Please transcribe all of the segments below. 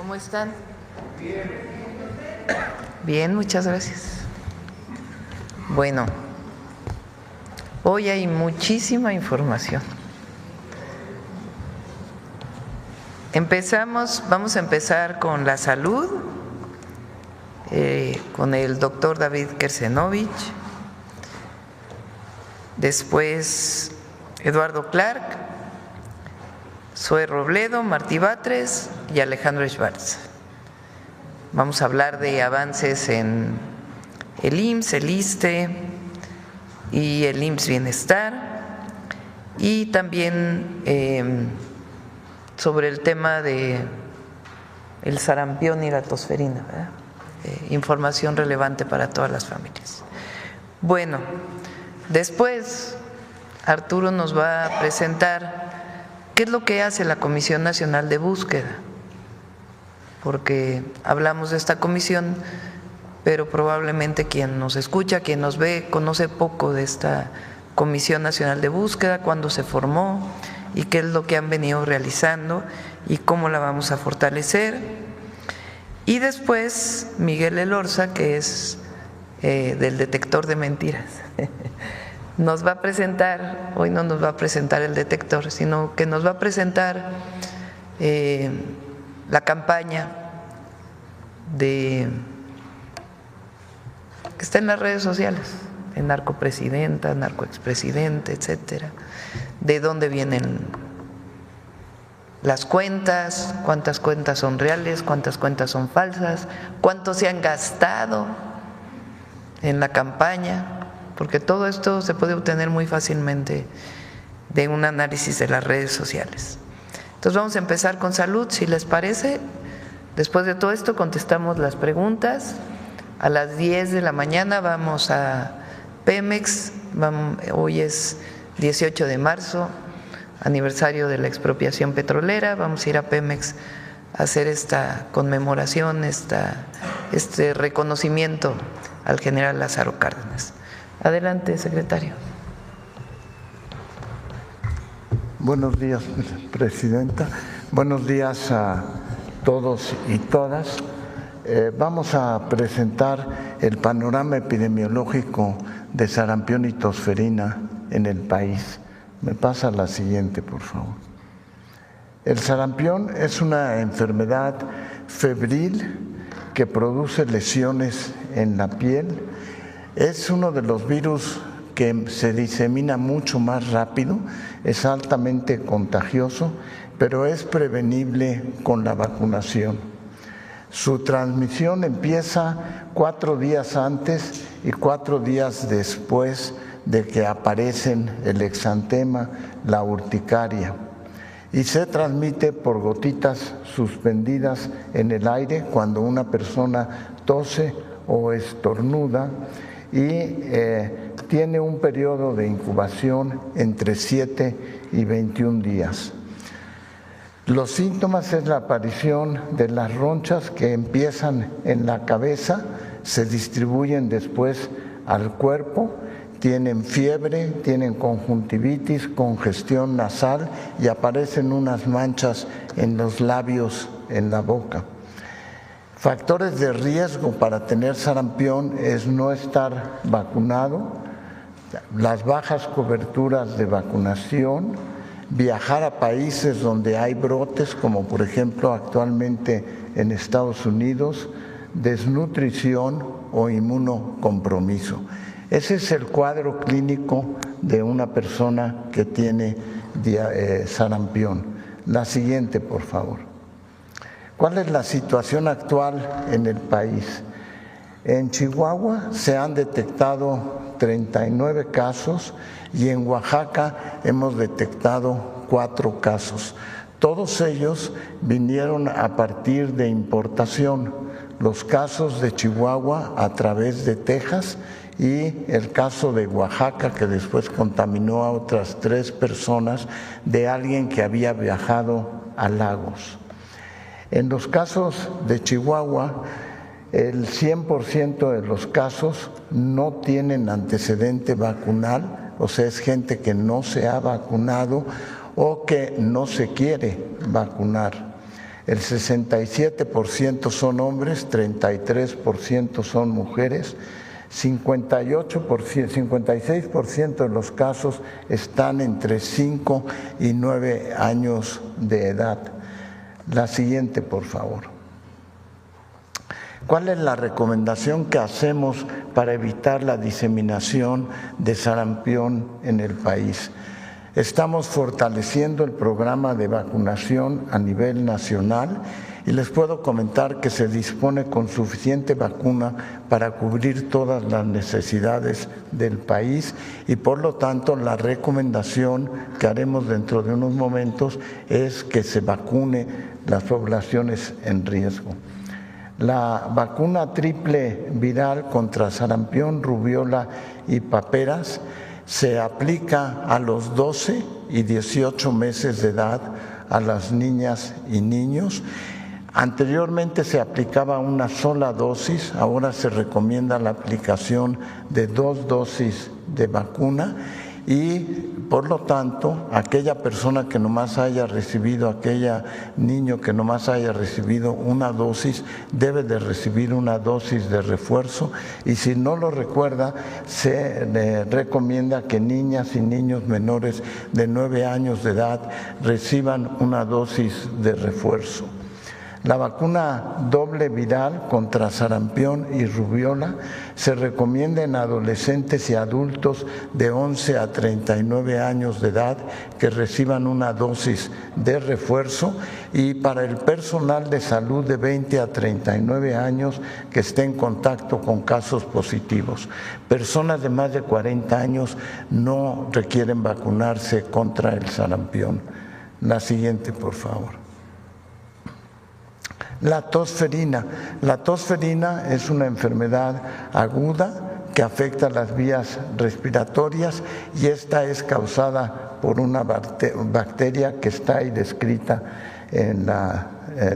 ¿Cómo están? Bien, muchas gracias. Bueno, hoy hay muchísima información. Vamos a empezar con la salud, con el doctor David Kersenovich, después Eduardo Clark, Zoe Robledo, Martí Batres y Alejandro Schwartz. Vamos a hablar de avances en el IMSS, el ISSSTE y el IMSS Bienestar, y también sobre el tema de el sarampión y la tosferina, ¿verdad? Información relevante para todas las familias. Bueno, después Arturo nos va a presentar qué es lo que hace la Comisión Nacional de Búsqueda, porque hablamos de esta comisión, pero probablemente quien nos escucha, quien nos ve, conoce poco de esta Comisión Nacional de Búsqueda, cuándo se formó y qué es lo que han venido realizando y cómo la vamos a fortalecer. Y después Miguel Elorza, que es del detector de mentiras, nos va a presentar, hoy no nos va a presentar el detector, sino que nos va a presentar la campaña que está en las redes sociales, en narcopresidenta, narcoexpresidente, etcétera, de dónde vienen las cuentas, cuántas cuentas son reales, cuántas cuentas son falsas, cuánto se han gastado en la campaña, porque todo esto se puede obtener muy fácilmente de un análisis de las redes sociales. Entonces vamos a empezar con salud, si les parece. Después de todo esto contestamos las preguntas. A las 10 de la mañana vamos a Pemex, hoy es 18 de marzo, aniversario de la expropiación petrolera, vamos a ir a Pemex a hacer esta conmemoración, este reconocimiento al general Lázaro Cárdenas. Adelante, secretario. Buenos días, presidenta. Buenos días a todos y todas. Vamos a presentar el panorama epidemiológico de sarampión y tosferina en el país. Me pasa la siguiente, por favor. El sarampión es una enfermedad febril que produce lesiones en la piel. Es uno de los virus que se disemina mucho más rápido, es altamente contagioso, pero es prevenible con la vacunación. Su transmisión empieza 4 días antes y 4 días después de que aparecen el exantema, la urticaria, y se transmite por gotitas suspendidas en el aire cuando una persona tose o estornuda, y tiene un periodo de incubación entre 7 y 21 días. Los síntomas es la aparición de las ronchas que empiezan en la cabeza, se distribuyen después al cuerpo, tienen fiebre, tienen conjuntivitis, congestión nasal y aparecen unas manchas en los labios, en la boca. Factores de riesgo para tener sarampión es no estar vacunado, las bajas coberturas de vacunación, viajar a países donde hay brotes, como por ejemplo actualmente en Estados Unidos, desnutrición o inmunocompromiso. Ese es el cuadro clínico de una persona que tiene sarampión. La siguiente, por favor. ¿Cuál es la situación actual en el país? En Chihuahua se han detectado 39 casos y en Oaxaca hemos detectado 4 casos. Todos ellos vinieron a partir de importación. Los casos de Chihuahua a través de Texas y el caso de Oaxaca, que después contaminó a otras 3 personas de alguien que había viajado a Lagos. En los casos de Chihuahua, el 100% de los casos no tienen antecedente vacunal, o sea, es gente que no se ha vacunado o que no se quiere vacunar. El 67% son hombres, 33% son mujeres, 56% de los casos están entre 5 y 9 años de edad. La siguiente, por favor. ¿Cuál es la recomendación que hacemos para evitar la diseminación de sarampión en el país? Estamos fortaleciendo el programa de vacunación a nivel nacional y les puedo comentar que se dispone con suficiente vacuna para cubrir todas las necesidades del país y por lo tanto la recomendación que haremos dentro de unos momentos es que se vacune las poblaciones en riesgo. La vacuna triple viral contra sarampión, rubiola y paperas se aplica a los 12 y 18 meses de edad a las niñas y niños. Anteriormente se aplicaba una sola dosis, ahora se recomienda la aplicación de 2 dosis de vacuna y por lo tanto aquella persona que nomás haya recibido, aquella niño que nomás haya recibido una dosis debe de recibir una dosis de refuerzo y si no lo recuerda se recomienda que niñas y niños menores de 9 años de edad reciban una dosis de refuerzo. La vacuna doble viral contra sarampión y rubiola se recomienda en adolescentes y adultos de 11 a 39 años de edad que reciban una dosis de refuerzo y para el personal de salud de 20 a 39 años que esté en contacto con casos positivos. Personas de más de 40 años no requieren vacunarse contra el sarampión. La siguiente, por favor. La tosferina. La tosferina es una enfermedad aguda que afecta las vías respiratorias y esta es causada por una bacteria que está ahí descrita en la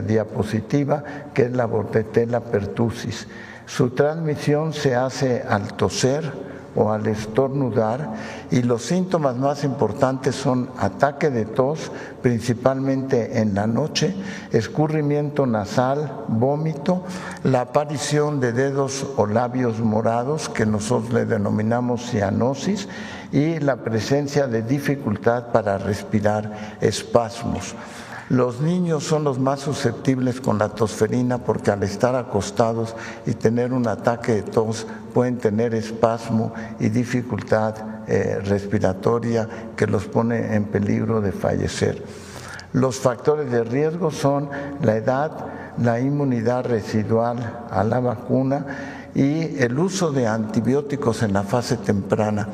diapositiva, que es la Bordetella pertussis. Su transmisión se hace al toser o al estornudar y los síntomas más importantes son ataque de tos, principalmente en la noche, escurrimiento nasal, vómito, la aparición de dedos o labios morados que nosotros le denominamos cianosis y la presencia de dificultad para respirar, espasmos. Los niños son los más susceptibles con la tosferina porque al estar acostados y tener un ataque de tos pueden tener espasmo y dificultad respiratoria que los pone en peligro de fallecer. Los factores de riesgo son la edad, la inmunidad residual a la vacuna y el uso de antibióticos en la fase temprana.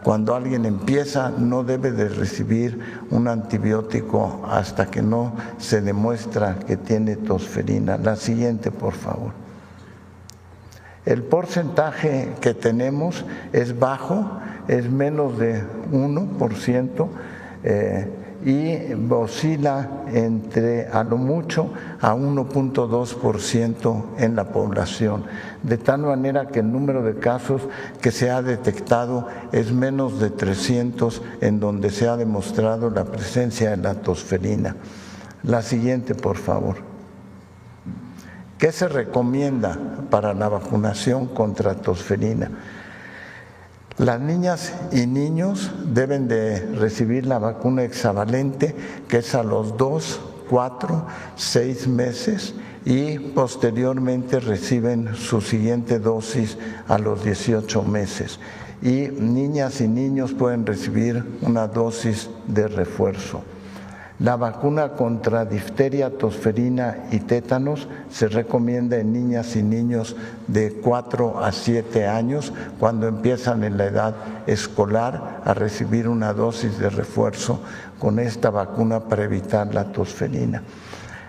Cuando alguien empieza, no debe de recibir un antibiótico hasta que no se demuestra que tiene tosferina. La siguiente, por favor. El porcentaje que tenemos es bajo, es menos de 1%, y oscila entre a lo mucho a 1.2% en la población, de tal manera que el número de casos que se ha detectado es menos de 300 en donde se ha demostrado la presencia de la tosferina. La siguiente, por favor. ¿Qué se recomienda para la vacunación contra tosferina? Las niñas y niños deben de recibir la vacuna hexavalente, que es a los 2, 4, 6 meses y posteriormente reciben su siguiente dosis a los 18 meses. Y niñas y niños pueden recibir una dosis de refuerzo. La vacuna contra difteria, tosferina y tétanos se recomienda en niñas y niños de 4 a 7 años cuando empiezan en la edad escolar a recibir una dosis de refuerzo con esta vacuna para evitar la tosferina.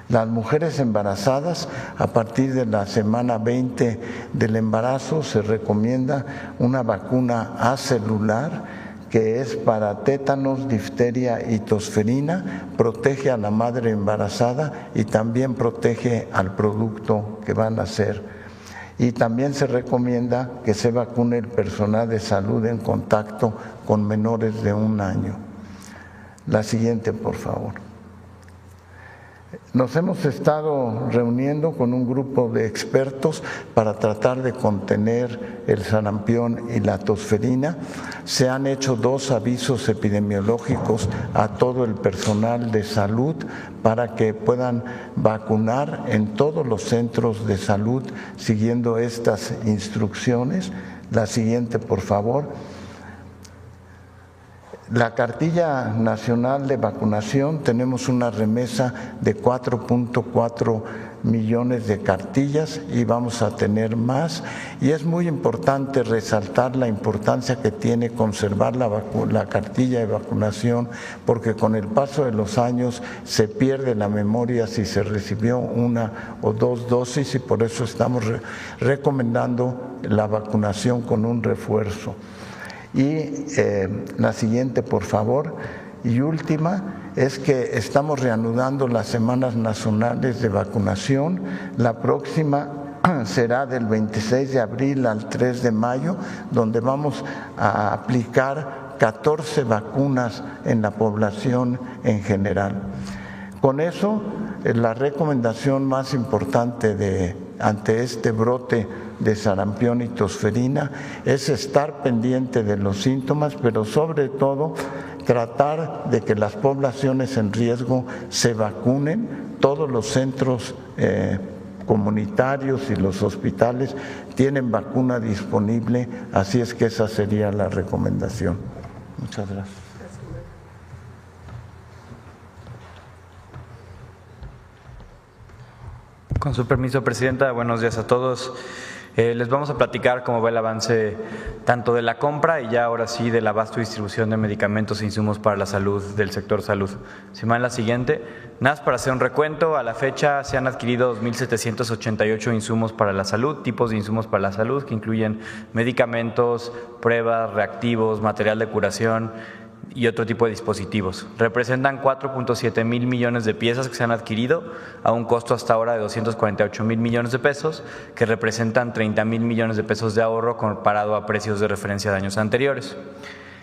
Las mujeres embarazadas, a partir de la semana 20 del embarazo, se recomienda una vacuna acelular que es para tétanos, difteria y tosferina, protege a la madre embarazada y también protege al producto que van a nacer. Y también se recomienda que se vacune el personal de salud en contacto con menores de 1 año. La siguiente, por favor. Nos hemos estado reuniendo con un grupo de expertos para tratar de contener el sarampión y la tosferina. Se han hecho 2 avisos epidemiológicos a todo el personal de salud para que puedan vacunar en todos los centros de salud siguiendo estas instrucciones. La siguiente, por favor. La cartilla nacional de vacunación, tenemos una remesa de 4.4 millones de cartillas y vamos a tener más. Y es muy importante resaltar la importancia que tiene conservar la cartilla de vacunación, porque con el paso de los años se pierde la memoria si se recibió 1 o 2 dosis, y por eso estamos recomendando la vacunación con un refuerzo. Y la siguiente, por favor, y última, es que estamos reanudando las semanas nacionales de vacunación. La próxima será del 26 de abril al 3 de mayo, donde vamos a aplicar 14 vacunas en la población en general. Con eso, la recomendación más importante ante este brote de sarampión y tosferina es estar pendiente de los síntomas, pero sobre todo tratar de que las poblaciones en riesgo se vacunen. Todos los centros comunitarios y los hospitales tienen vacuna disponible, así es que esa sería la recomendación. Muchas gracias. Con su permiso, Presidenta, buenos días a todos. Les vamos a platicar cómo va el avance tanto de la compra y ya ahora sí del abasto y distribución de medicamentos e insumos para la salud del sector salud. Si me dan la siguiente, nada más para hacer un recuento, a la fecha se han adquirido 2.788 insumos para la salud, tipos de insumos para la salud que incluyen medicamentos, pruebas, reactivos, material de curación y otro tipo de dispositivos. Representan 4.7 mil millones de piezas que se han adquirido a un costo hasta ahora de 248 mil millones de pesos, que representan 30 mil millones de pesos de ahorro comparado a precios de referencia de años anteriores.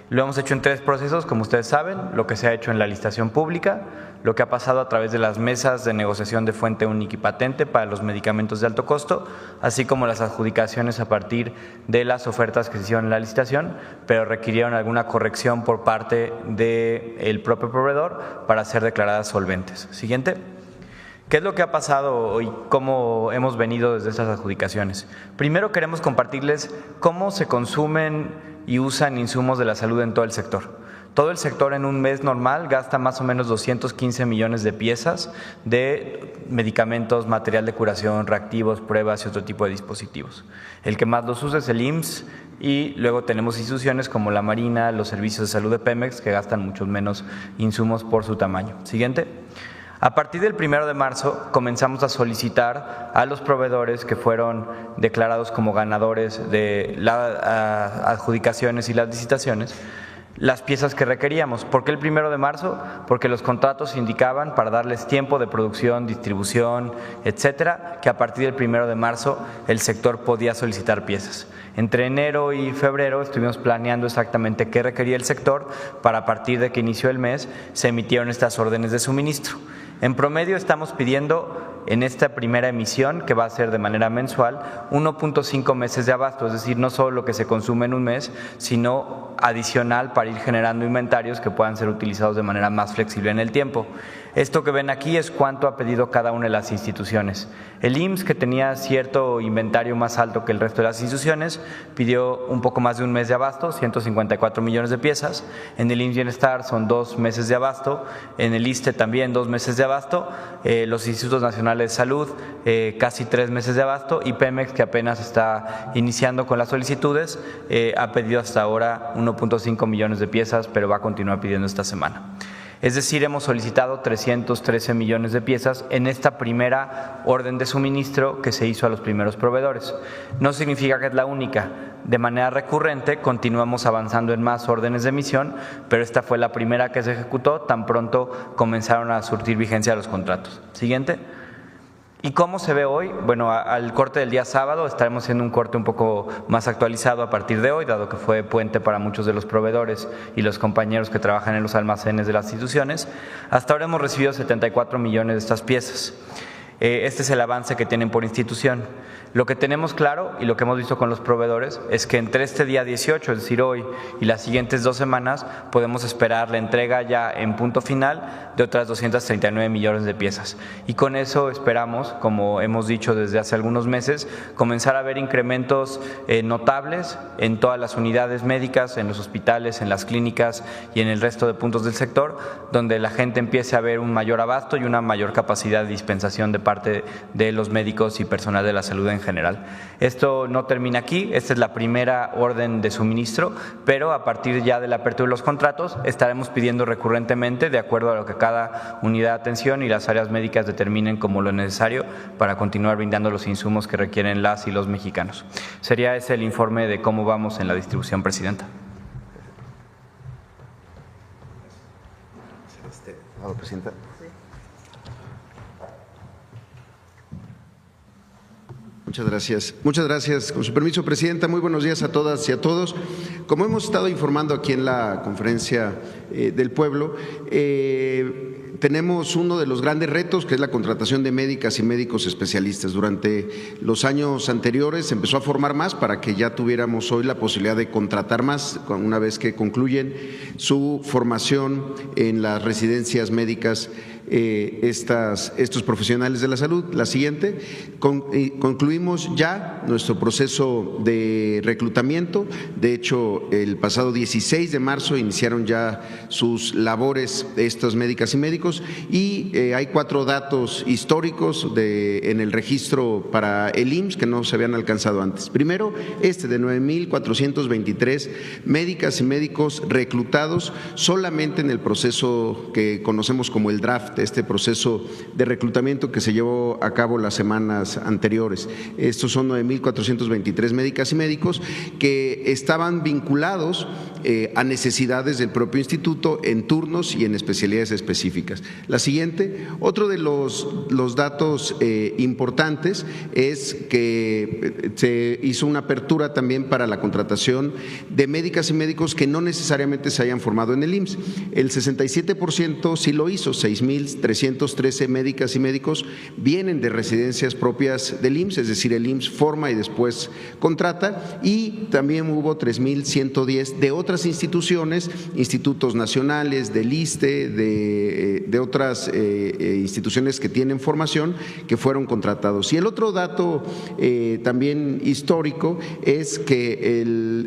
Lo hemos hecho en 3 procesos, como ustedes saben: lo que se ha hecho en la licitación pública, lo que ha pasado a través de las mesas de negociación de fuente única y patente para los medicamentos de alto costo, así como las adjudicaciones a partir de las ofertas que se hicieron en la licitación, pero requirieron alguna corrección por parte del propio proveedor para ser declaradas solventes. Siguiente. ¿Qué es lo que ha pasado y cómo hemos venido desde estas adjudicaciones? Primero queremos compartirles cómo se consumen y usan insumos de la salud en todo el sector. Todo el sector en un mes normal gasta más o menos 215 millones de piezas de medicamentos, material de curación, reactivos, pruebas y otro tipo de dispositivos. El que más los usa es el IMSS, y luego tenemos instituciones como la Marina, los servicios de salud de Pemex, que gastan muchos menos insumos por su tamaño. Siguiente. A partir del 1 de marzo comenzamos a solicitar a los proveedores que fueron declarados como ganadores de las adjudicaciones y las licitaciones las piezas que requeríamos. ¿Por qué el 1 de marzo? Porque los contratos indicaban, para darles tiempo de producción, distribución, etcétera, que a partir del 1 de marzo el sector podía solicitar piezas. Entre enero y febrero estuvimos planeando exactamente qué requería el sector para, a partir de que inició el mes, se emitieron estas órdenes de suministro. En promedio estamos pidiendo en esta primera emisión, que va a ser de manera mensual, 1.5 meses de abasto, es decir, no solo lo que se consume en un mes, sino adicional para ir generando inventarios que puedan ser utilizados de manera más flexible en el tiempo. Esto que ven aquí es cuánto ha pedido cada una de las instituciones. El IMSS, que tenía cierto inventario más alto que el resto de las instituciones, pidió un poco más de un mes de abasto, 154 millones de piezas. En el IMSS Bienestar son 2 meses de abasto. En el ISSSTE también 2 meses de abasto. Los Institutos Nacionales de Salud casi 3 meses de abasto. Y Pemex, que apenas está iniciando con las solicitudes, ha pedido hasta ahora 1.5 millones de piezas, pero va a continuar pidiendo esta semana. Es decir, hemos solicitado 313 millones de piezas en esta primera orden de suministro que se hizo a los primeros proveedores. No significa que es la única. De manera recurrente continuamos avanzando en más órdenes de emisión, pero esta fue la primera que se ejecutó tan pronto comenzaron a surtir vigencia los contratos. Siguiente. ¿Y cómo se ve hoy? Bueno, al corte del día sábado estaremos haciendo un corte un poco más actualizado a partir de hoy, dado que fue puente para muchos de los proveedores y los compañeros que trabajan en los almacenes de las instituciones. Hasta ahora hemos recibido 74 millones de estas piezas. Este es el avance que tienen por institución. Lo que tenemos claro y lo que hemos visto con los proveedores es que entre este día 18, es decir, hoy, y las siguientes 2 semanas, podemos esperar la entrega ya en punto final de otras 239 millones de piezas. Y con eso esperamos, como hemos dicho desde hace algunos meses, comenzar a ver incrementos notables en todas las unidades médicas, en los hospitales, en las clínicas y en el resto de puntos del sector, donde la gente empiece a ver un mayor abasto y una mayor capacidad de dispensación de parte de los médicos y personal de la salud en general. Esto no termina aquí, esta es la primera orden de suministro, pero a partir ya de la apertura de los contratos estaremos pidiendo recurrentemente, de acuerdo a lo que cada unidad de atención y las áreas médicas determinen como lo necesario para continuar brindando los insumos que requieren las y los mexicanos. Sería ese el informe de cómo vamos en la distribución, Presidenta. Presidenta. Muchas gracias. Con su permiso, Presidenta, muy buenos días a todas y a todos. Como hemos estado informando aquí en la Conferencia del Pueblo, tenemos uno de los grandes retos, que es la contratación de médicas y médicos especialistas. Durante los años anteriores se empezó a formar más para que ya tuviéramos hoy la posibilidad de contratar más una vez que concluyen su formación en las residencias médicas estos profesionales de la salud. La siguiente, concluimos ya nuestro proceso de reclutamiento. De hecho, el pasado 16 de marzo iniciaron ya sus labores estas médicas y médicos y hay 4 datos históricos en el registro para el IMSS que no se habían alcanzado antes. Primero, de 9,423 médicas y médicos reclutados solamente en el proceso que conocemos como el draft, este proceso de reclutamiento que se llevó a cabo las semanas anteriores. Estos son 9,423 médicas y médicos que estaban vinculados a necesidades del propio instituto en turnos y en especialidades específicas. La siguiente, otro de los datos importantes es que se hizo una apertura también para la contratación de médicas y médicos que no necesariamente se hayan formado en el IMSS. El 67% sí lo hizo, 6,313 médicas y médicos vienen de residencias propias del IMSS, es decir, el IMSS forma y después contrata, y también hubo 3,110 de otras instituciones, institutos nacionales, del ISSSTE, de otras instituciones que tienen formación que fueron contratados. Y el otro dato también histórico es que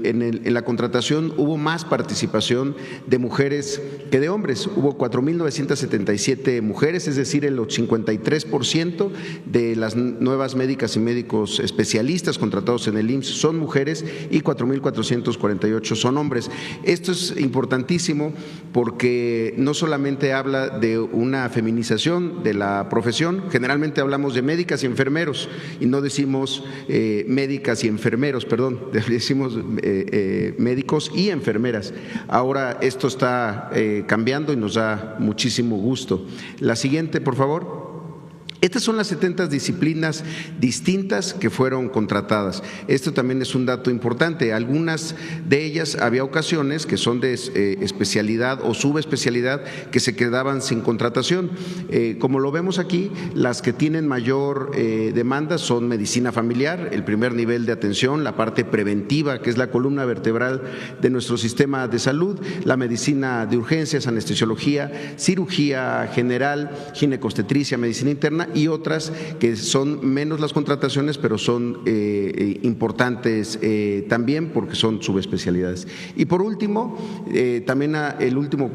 en la contratación hubo más participación de mujeres que de hombres. Hubo 4,977 mujeres, es decir, el 53% de las nuevas médicas y médicos especialistas contratados en el IMSS son mujeres y 4,448 son hombres. Esto es importantísimo porque no solamente habla de una feminización de la profesión, generalmente hablamos de médicas y enfermeros y no decimos médicas y enfermeros, perdón, decimos médicos y enfermeras. Ahora esto está cambiando y nos da muchísimo gusto. La siguiente, por favor. Estas son las 70 disciplinas distintas que fueron contratadas. Esto también es un dato importante. Algunas de ellas había ocasiones que son de especialidad o subespecialidad que se quedaban sin contratación. Como lo vemos aquí, las que tienen mayor demanda son medicina familiar, el primer nivel de atención, la parte preventiva, que es la columna vertebral de nuestro sistema de salud, la medicina de urgencias, anestesiología, cirugía general, ginecobstetricia, medicina interna y otras que son menos las contrataciones, pero son importantes también porque son subespecialidades. Y por último, también el último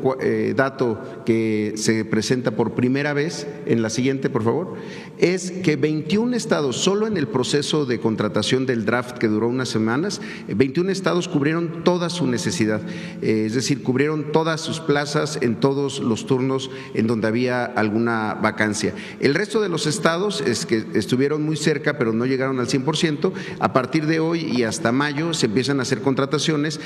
dato que se presenta por primera vez, en la siguiente, por favor, es que 21 estados, solo en el proceso de contratación del draft que duró unas semanas, 21 estados cubrieron toda su necesidad, es decir, cubrieron todas sus plazas en todos los turnos en donde había alguna vacancia. El resto de los estados es que estuvieron muy cerca, pero no llegaron al 100%. A partir de hoy y hasta mayo se empiezan a hacer contrataciones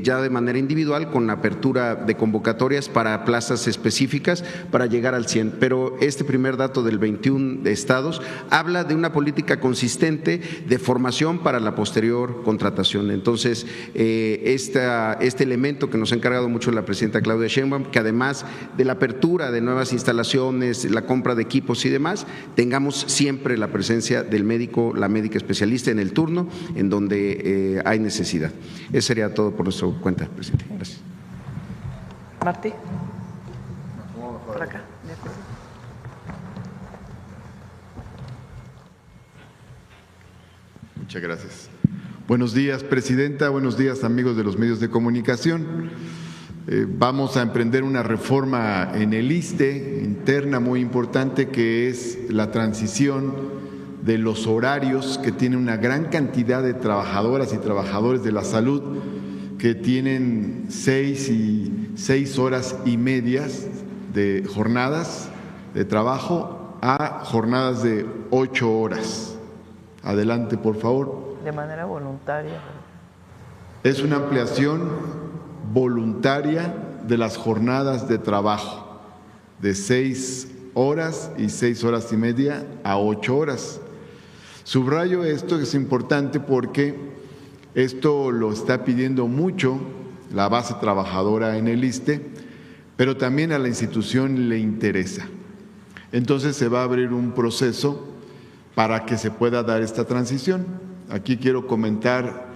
ya de manera individual, con apertura de convocatorias para plazas específicas para llegar al 100%. Pero este primer dato del 21 de estados habla de una política consistente de formación para la posterior contratación. Entonces, este elemento que nos ha encargado mucho la presidenta Claudia Sheinbaum, que además de la apertura de nuevas instalaciones, la compra de equipos y demás, tengamos siempre la presencia del médico, la médica especialista en el turno en donde hay necesidad. Eso sería todo por nuestra cuenta, presidente. Gracias. Martí. Por acá. De acuerdo. Muchas gracias. Buenos días, presidenta. Buenos días, amigos de los medios de comunicación. Vamos a emprender una reforma en el ISSSTE interna muy importante, que es la transición de los horarios, que tiene una gran cantidad de trabajadoras y trabajadores de la salud que tienen 6 horas y medias de jornadas de trabajo a jornadas de 8 horas. Adelante, por favor. De manera voluntaria. Es una ampliación voluntaria de las jornadas de trabajo de 6 horas y 6 horas y media a 8 horas. Subrayo esto, que es importante porque esto lo está pidiendo mucho la base trabajadora en el ISSSTE, pero también a la institución le interesa. Entonces se va a abrir un proceso para que se pueda dar esta transición. Aquí quiero comentar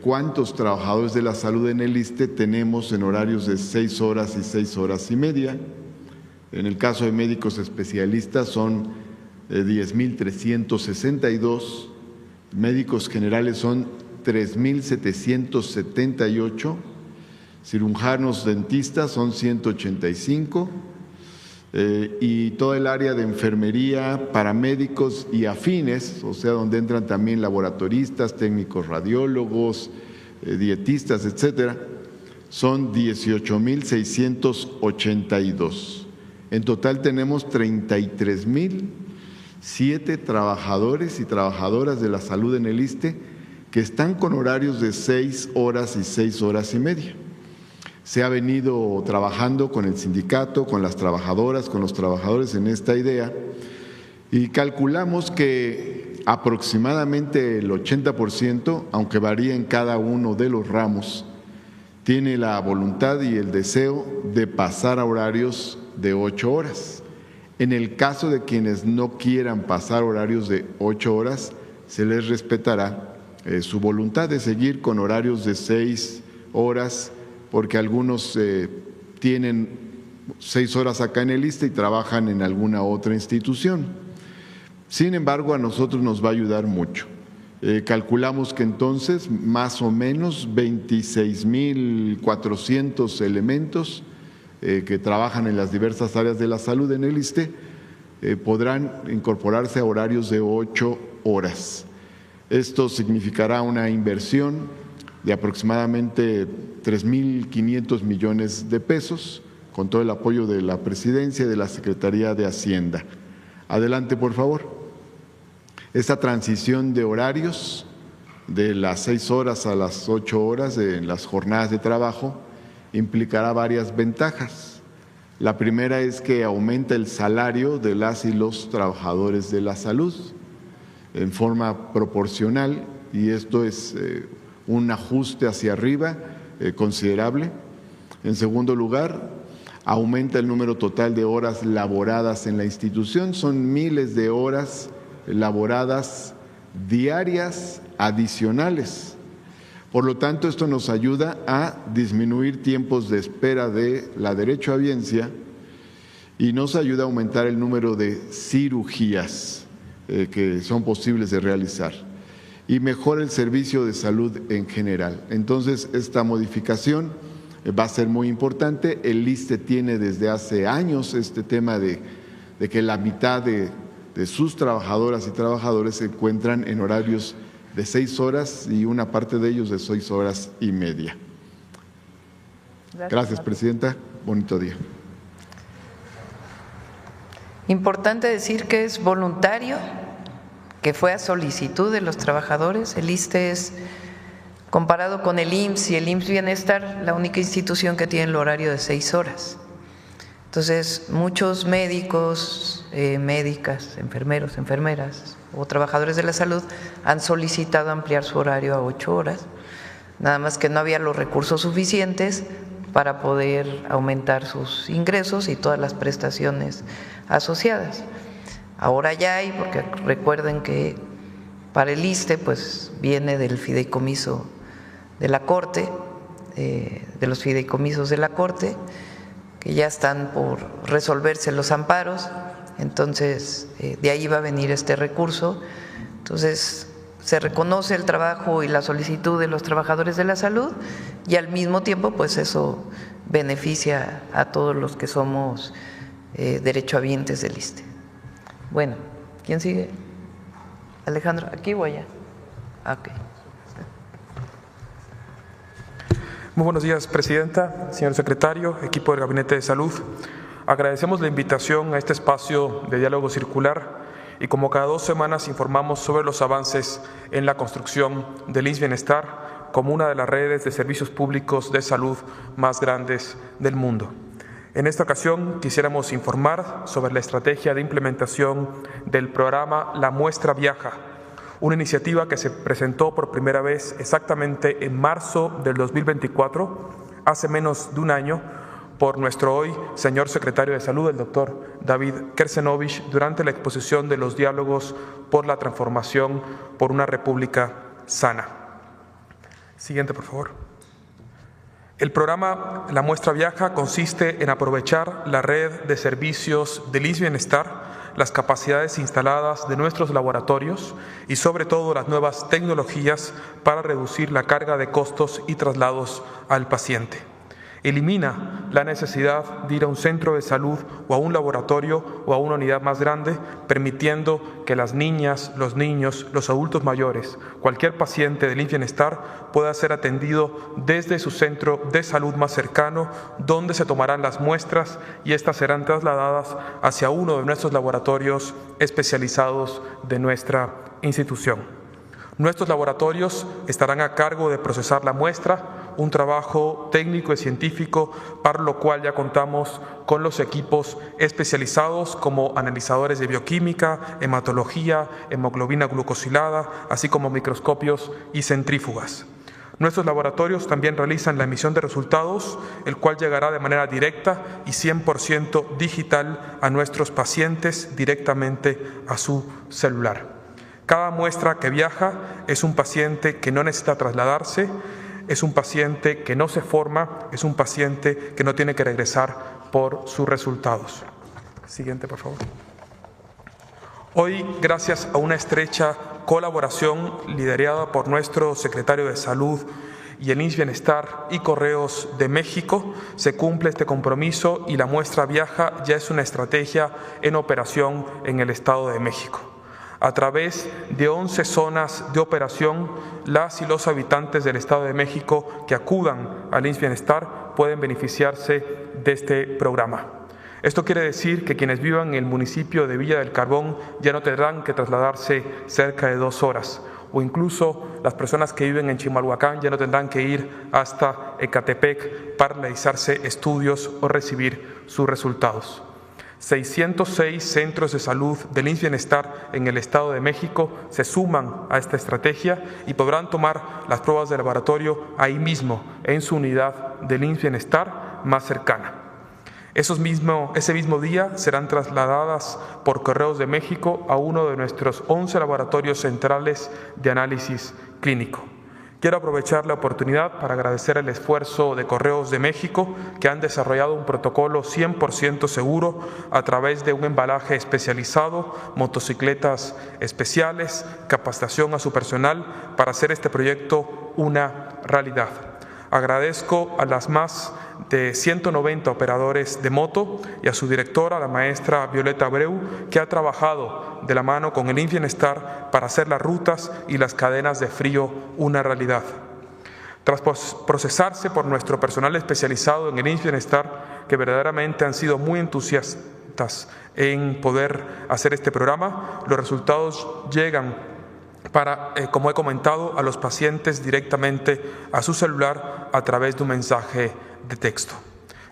cuántos trabajadores de la salud en el ISSSTE tenemos en horarios de 6 horas y 6 horas y media. En el caso de médicos especialistas son 10,362, médicos generales son 3,778, cirujanos dentistas son 185, y toda el área de enfermería, paramédicos y afines, o sea, donde entran también laboratoristas, técnicos radiólogos, dietistas, etcétera, son 18,682. En total tenemos 33,007 trabajadores y trabajadoras de la salud en el ISSSTE que están con horarios de 6 horas y 6 horas y media. Se ha venido trabajando con el sindicato, con las trabajadoras, con los trabajadores en esta idea, y calculamos que aproximadamente el 80%, aunque varía en cada uno de los ramos, tiene la voluntad y el deseo de pasar a horarios de 8 horas. En el caso de quienes no quieran pasar horarios de 8 horas, se les respetará su voluntad de seguir con horarios de 6 horas, porque algunos tienen 6 horas acá en el ISSSTE y trabajan en alguna otra institución. Sin embargo, a nosotros nos va a ayudar mucho. Calculamos que entonces más o menos 26,400 elementos que trabajan en las diversas áreas de la salud en el ISSSTE podrán incorporarse a horarios de 8 horas. Esto significará una inversión de aproximadamente 3,500 millones de pesos, con todo el apoyo de la Presidencia y de la Secretaría de Hacienda. Adelante, por favor. Esta transición de horarios de las 6 horas a las 8 horas en las jornadas de trabajo implicará varias ventajas. La primera es que aumenta el salario de las y los trabajadores de la salud en forma proporcional, y esto es un ajuste hacia arriba considerable. En segundo lugar, aumenta el número total de horas laboradas en la institución. Son miles de horas laboradas diarias adicionales. Por lo tanto, esto nos ayuda a disminuir tiempos de espera de la derechohabiencia y nos ayuda a aumentar el número de cirugías que son posibles de realizar, y mejora el servicio de salud en general. Entonces, esta modificación va a ser muy importante. El ISSSTE tiene desde hace años este tema de que la mitad de sus trabajadoras y trabajadores se encuentran en horarios de 6 horas y una parte de ellos de 6 horas y media. Gracias, presidenta. Bonito día. Importante decir que es voluntario, que fue a solicitud de los trabajadores. El ISSSTE es, comparado con el IMSS y el IMSS Bienestar, la única institución que tiene el horario de 6 horas. Entonces, muchos médicos, médicas, enfermeros, enfermeras o trabajadores de la salud han solicitado ampliar su horario a 8 horas, nada más que no había los recursos suficientes para poder aumentar sus ingresos y todas las prestaciones asociadas. Ahora ya hay, porque recuerden que para el ISSSTE pues viene del fideicomiso de la Corte, de los fideicomisos de la Corte, que ya están por resolverse los amparos, entonces de ahí va a venir este recurso. Entonces se reconoce el trabajo y la solicitud de los trabajadores de la salud y al mismo tiempo pues eso beneficia a todos los que somos derechohabientes del ISSSTE. Bueno, ¿quién sigue? Alejandro, ¿aquí o allá? Ok. Muy buenos días, Presidenta, señor Secretario, equipo del Gabinete de Salud. Agradecemos la invitación a este espacio de diálogo circular y como cada 2 semanas informamos sobre los avances en la construcción del IMSS Bienestar como una de las redes de servicios públicos de salud más grandes del mundo. En esta ocasión quisiéramos informar sobre la estrategia de implementación del programa La Muestra Viaja, una iniciativa que se presentó por primera vez exactamente en marzo del 2024, hace menos de un año, por nuestro hoy señor secretario de Salud, el doctor David Kersenovich, durante la exposición de los diálogos por la transformación por una república sana. Siguiente, por favor. El programa La Muestra Viaja consiste en aprovechar la red de servicios del IMSS Bienestar, las capacidades instaladas de nuestros laboratorios y sobre todo las nuevas tecnologías para reducir la carga de costos y traslados al paciente. Elimina la necesidad de ir a un centro de salud o a un laboratorio o a una unidad más grande, permitiendo que las niñas, los niños, los adultos mayores, cualquier paciente del IMSS Bienestar pueda ser atendido desde su centro de salud más cercano, donde se tomarán las muestras y estas serán trasladadas hacia uno de nuestros laboratorios especializados de nuestra institución. Nuestros laboratorios estarán a cargo de procesar la muestra, un trabajo técnico y científico para lo cual ya contamos con los equipos especializados como analizadores de bioquímica, hematología, hemoglobina glucosilada, así como microscopios y centrífugas. Nuestros laboratorios también realizan la emisión de resultados, el cual llegará de manera directa y 100% digital a nuestros pacientes directamente a su celular. Cada muestra que viaja es un paciente que no necesita trasladarse, es un paciente que no se forma, es un paciente que no tiene que regresar por sus resultados. Siguiente, por favor. Hoy, gracias a una estrecha colaboración liderada por nuestro secretario de Salud y el IMSS Bienestar y Correos de México, se cumple este compromiso y la muestra viaja ya es una estrategia en operación en el Estado de México. A través de 11 zonas de operación, las y los habitantes del Estado de México que acudan al IMSS Bienestar pueden beneficiarse de este programa. Esto quiere decir que quienes vivan en el municipio de Villa del Carbón ya no tendrán que trasladarse cerca de 2 horas, o incluso las personas que viven en Chimalhuacán ya no tendrán que ir hasta Ecatepec para realizarse estudios o recibir sus resultados. 606 centros de salud del IMSS Bienestar en el Estado de México se suman a esta estrategia y podrán tomar las pruebas de laboratorio ahí mismo, en su unidad del IMSS Bienestar más cercana. Ese mismo día serán trasladadas por Correos de México a uno de nuestros 11 laboratorios centrales de análisis clínico. Quiero aprovechar la oportunidad para agradecer el esfuerzo de Correos de México, que han desarrollado un protocolo 100% seguro a través de un embalaje especializado, motocicletas especiales, capacitación a su personal para hacer este proyecto una realidad. Agradezco a las más de 190 operadores de moto y a su directora, la maestra Violeta Abreu, que ha trabajado de la mano con el IMSS Bienestar para hacer las rutas y las cadenas de frío una realidad. Tras procesarse por nuestro personal especializado en el IMSS Bienestar, que verdaderamente han sido muy perfectas en poder hacer este programa. Los resultados llegan como he comentado, a los pacientes directamente a su celular a través de un mensaje de texto.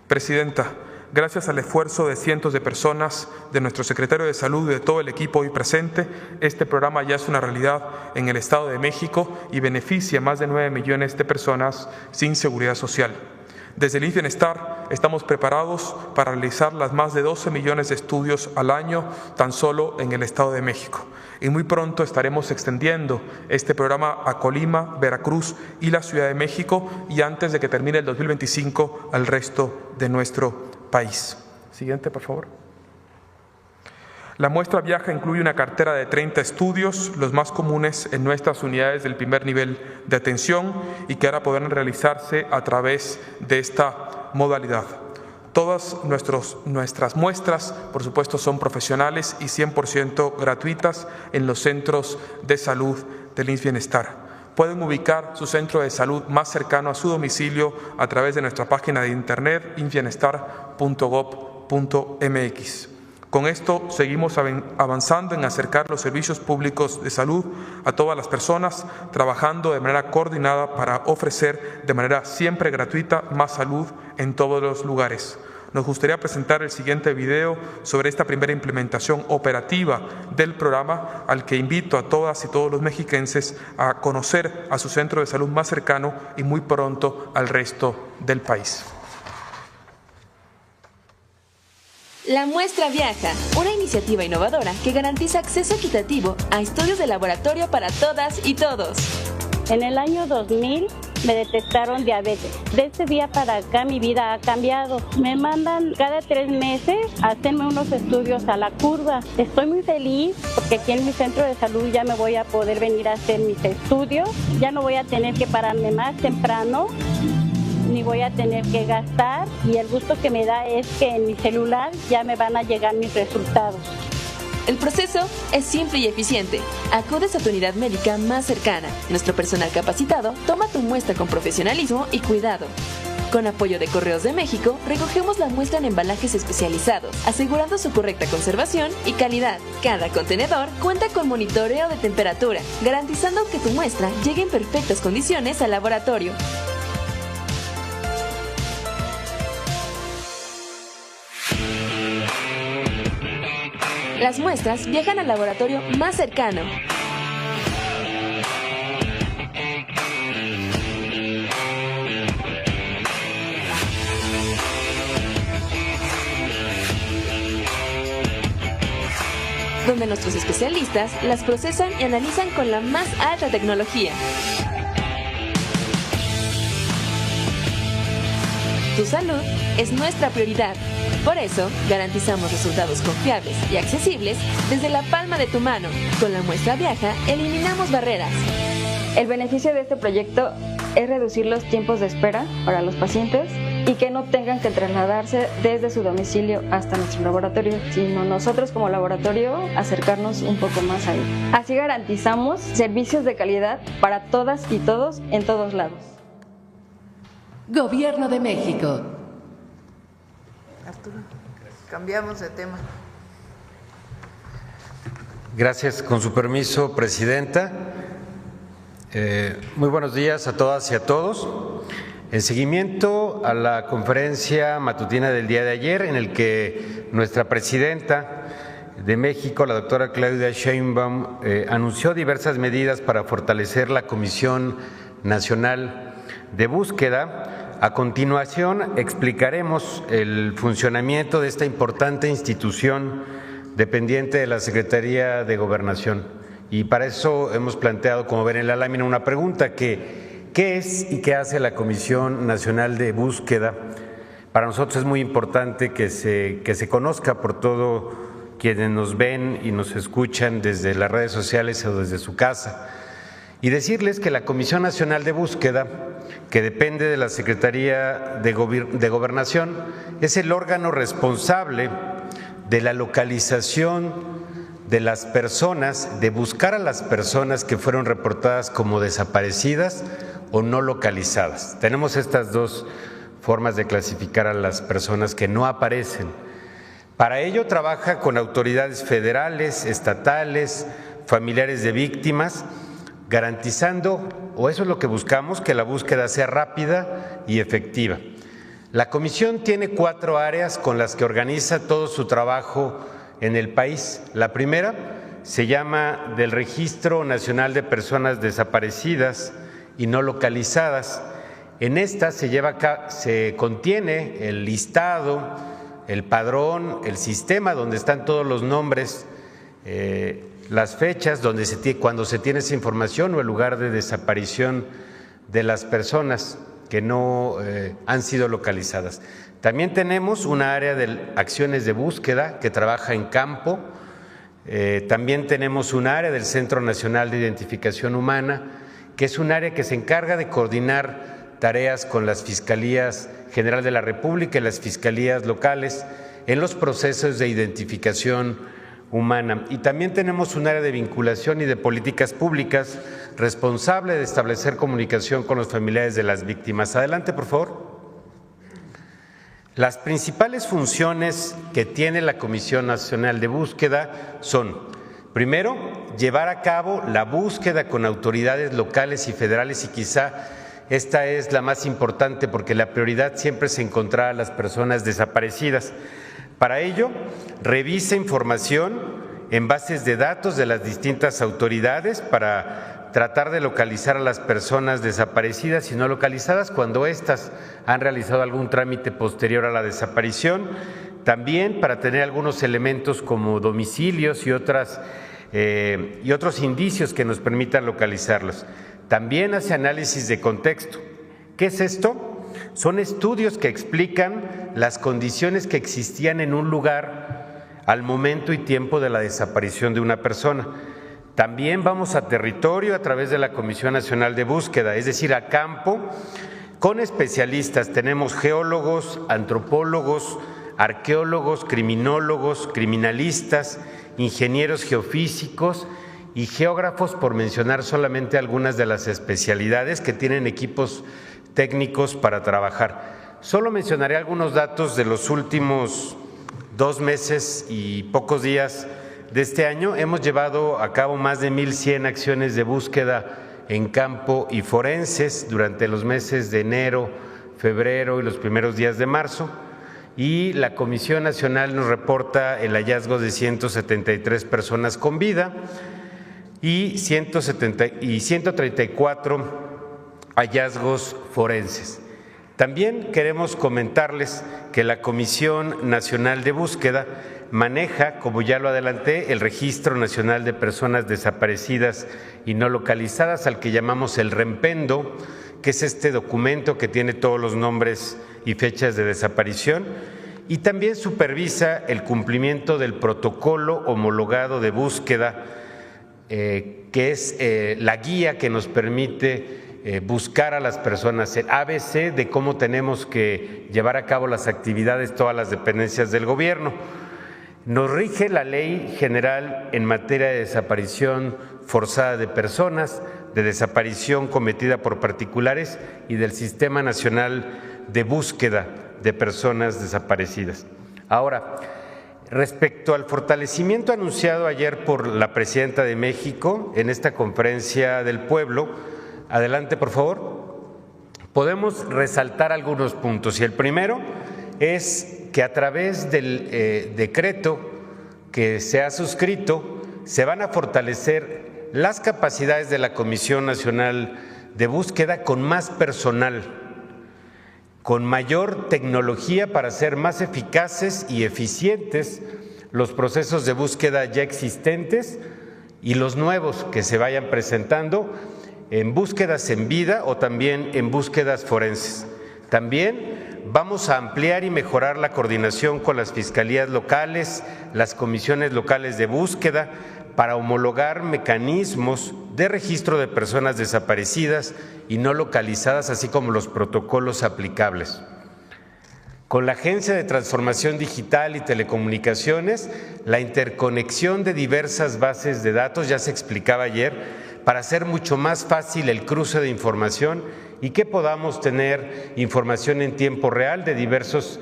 Presidenta, gracias al esfuerzo de cientos de personas, de nuestro secretario de Salud y de todo el equipo hoy presente, este programa ya es una realidad en el Estado de México y beneficia a más de 9 millones de personas sin seguridad social. Desde el InfBienestar estamos preparados para realizar las más de 12 millones de estudios al año tan solo en el Estado de México. Y muy pronto estaremos extendiendo este programa a Colima, Veracruz y la Ciudad de México y antes de que termine el 2025 al resto de nuestro país. Siguiente, por favor. La muestra Viaja incluye una cartera de 30 estudios, los más comunes en nuestras unidades del primer nivel de atención y que ahora podrán realizarse a través de esta modalidad. Todas nuestras muestras, por supuesto, son profesionales y 100% gratuitas en los centros de salud del InfBienestar. Pueden ubicar su centro de salud más cercano a su domicilio a través de nuestra página de internet infbienestar.gov.mx. Con esto seguimos avanzando en acercar los servicios públicos de salud a todas las personas, trabajando de manera coordinada para ofrecer de manera siempre gratuita más salud en todos los lugares. Nos gustaría presentar el siguiente video sobre esta primera implementación operativa del programa, al que invito a todas y todos los mexiquenses a conocer a su centro de salud más cercano y muy pronto al resto del país. La Muestra Viaja, una iniciativa innovadora que garantiza acceso equitativo a estudios de laboratorio para todas y todos. En el año 2000 me detectaron diabetes. De ese día para acá mi vida ha cambiado. Me mandan cada 3 meses a hacerme unos estudios a la curva. Estoy muy feliz porque aquí en mi centro de salud ya me voy a poder venir a hacer mis estudios. Ya no voy a tener que pararme más temprano, ni voy a tener que gastar, y el gusto que me da es que en mi celular ya me van a llegar mis resultados. El proceso es simple y eficiente. Acudes a tu unidad médica más cercana. Nuestro personal capacitado toma tu muestra con profesionalismo y cuidado. Con apoyo de Correos de México, recogemos la muestra en embalajes especializados, asegurando su correcta conservación y calidad. Cada contenedor cuenta con monitoreo de temperatura, garantizando que tu muestra llegue en perfectas condiciones al laboratorio. Las muestras viajan al laboratorio más cercano. Donde nuestros especialistas las procesan y analizan con la más alta tecnología. Tu salud es nuestra prioridad. Por eso, garantizamos resultados confiables y accesibles desde la palma de tu mano. Con la Muestra Viaja, eliminamos barreras. El beneficio de este proyecto es reducir los tiempos de espera para los pacientes y que no tengan que trasladarse desde su domicilio hasta nuestro laboratorio, sino nosotros como laboratorio acercarnos un poco más ahí. Así garantizamos servicios de calidad para todas y todos en todos lados. Gobierno de México. Arturo, cambiamos de tema. Gracias, con su permiso, Presidenta. Muy buenos días a todas y a todos. En seguimiento a la conferencia matutina del día de ayer, en el que nuestra Presidenta de México, la doctora Claudia Sheinbaum, anunció diversas medidas para fortalecer la Comisión Nacional de Búsqueda. A continuación, explicaremos el funcionamiento de esta importante institución dependiente de la Secretaría de Gobernación. Y para eso hemos planteado, como ven en la lámina, una pregunta que ¿qué es y qué hace la Comisión Nacional de Búsqueda? Para nosotros es muy importante que se conozca por todos quienes nos ven y nos escuchan desde las redes sociales o desde su casa. Y decirles que la Comisión Nacional de Búsqueda, que depende de la Secretaría de Gobernación, es el órgano responsable de la localización de las personas, de buscar a las personas que fueron reportadas como desaparecidas o no localizadas. Tenemos estas dos formas de clasificar a las personas que no aparecen. Para ello trabaja con autoridades federales, estatales, familiares de víctimas, garantizando, o eso es lo que buscamos, que la búsqueda sea rápida y efectiva. La comisión tiene 4 áreas con las que organiza todo su trabajo en el país. La primera se llama del Registro Nacional de Personas Desaparecidas y No Localizadas. En esta se contiene el listado, el padrón, el sistema donde están todos los nombres, las fechas cuando se tiene esa información o el lugar de desaparición de las personas que no han sido localizadas. También tenemos una área de acciones de búsqueda que trabaja en campo. También tenemos un área del Centro Nacional de Identificación Humana, que es un área que se encarga de coordinar tareas con las Fiscalías General de la República y las Fiscalías locales en los procesos de identificación humana. Y también tenemos un área de vinculación y de políticas públicas responsable de establecer comunicación con los familiares de las víctimas. Adelante, por favor. Las principales funciones que tiene la Comisión Nacional de Búsqueda son, primero, llevar a cabo la búsqueda con autoridades locales y federales, y quizá esta es la más importante porque la prioridad siempre es encontrar a las personas desaparecidas. Para ello, revisa información en bases de datos de las distintas autoridades para tratar de localizar a las personas desaparecidas y no localizadas cuando éstas han realizado algún trámite posterior a la desaparición. También para tener algunos elementos como domicilios y otros indicios que nos permitan localizarlos. También hace análisis de contexto. ¿Qué es esto? Son estudios que explican las condiciones que existían en un lugar al momento y tiempo de la desaparición de una persona. También vamos a territorio a través de la Comisión Nacional de Búsqueda, es decir, a campo, con especialistas. Tenemos geólogos, antropólogos, arqueólogos, criminólogos, criminalistas, ingenieros geofísicos y geógrafos, por mencionar solamente algunas de las especialidades que tienen equipos técnicos para trabajar. Solo mencionaré algunos datos de los últimos 2 meses y pocos días de este año. Hemos llevado a cabo más de 1,100 acciones de búsqueda en campo y forenses durante los meses de enero, febrero y los primeros días de marzo. Y la Comisión Nacional nos reporta el hallazgo de 173 personas con vida y 134 hallazgos forenses. También queremos comentarles que la Comisión Nacional de Búsqueda maneja, como ya lo adelanté, el Registro Nacional de Personas Desaparecidas y No Localizadas, al que llamamos el REMPENDO, que es este documento que tiene todos los nombres y fechas de desaparición, y también supervisa el cumplimiento del protocolo homologado de búsqueda, que es la guía que nos permite buscar a las personas, el ABC de cómo tenemos que llevar a cabo las actividades, todas las dependencias del gobierno. Nos rige la Ley General en materia de desaparición forzada de personas, de desaparición cometida por particulares y del Sistema Nacional de Búsqueda de Personas Desaparecidas. Ahora, respecto al fortalecimiento anunciado ayer por la Presidenta de México en esta Conferencia del Pueblo, adelante, por favor, podemos resaltar algunos puntos. Y el primero es que a través del decreto que se ha suscrito se van a fortalecer las capacidades de la Comisión Nacional de Búsqueda con más personal, con mayor tecnología para ser más eficaces y eficientes los procesos de búsqueda ya existentes y los nuevos que se vayan presentando en búsquedas en vida o también en búsquedas forenses. También vamos a ampliar y mejorar la coordinación con las fiscalías locales, las comisiones locales de búsqueda, para homologar mecanismos de registro de personas desaparecidas y no localizadas, así como los protocolos aplicables. Con la Agencia de Transformación Digital y Telecomunicaciones, la interconexión de diversas bases de datos, ya se explicaba ayer, para hacer mucho más fácil el cruce de información y que podamos tener información en tiempo real de diversos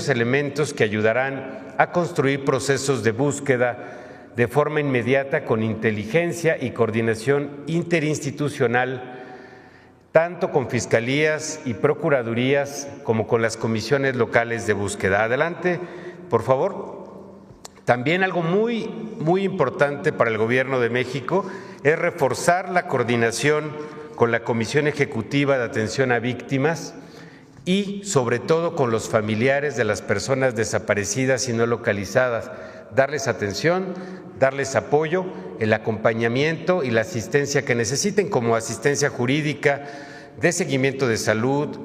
elementos que ayudarán a construir procesos de búsqueda de forma inmediata con inteligencia y coordinación interinstitucional, tanto con fiscalías y procuradurías como con las comisiones locales de búsqueda. Adelante, por favor. También algo muy importante para el Gobierno de México es reforzar la coordinación con la Comisión Ejecutiva de Atención a Víctimas y, sobre todo, con los familiares de las personas desaparecidas y no localizadas, darles atención, darles apoyo, el acompañamiento y la asistencia que necesiten, como asistencia jurídica, de seguimiento de salud,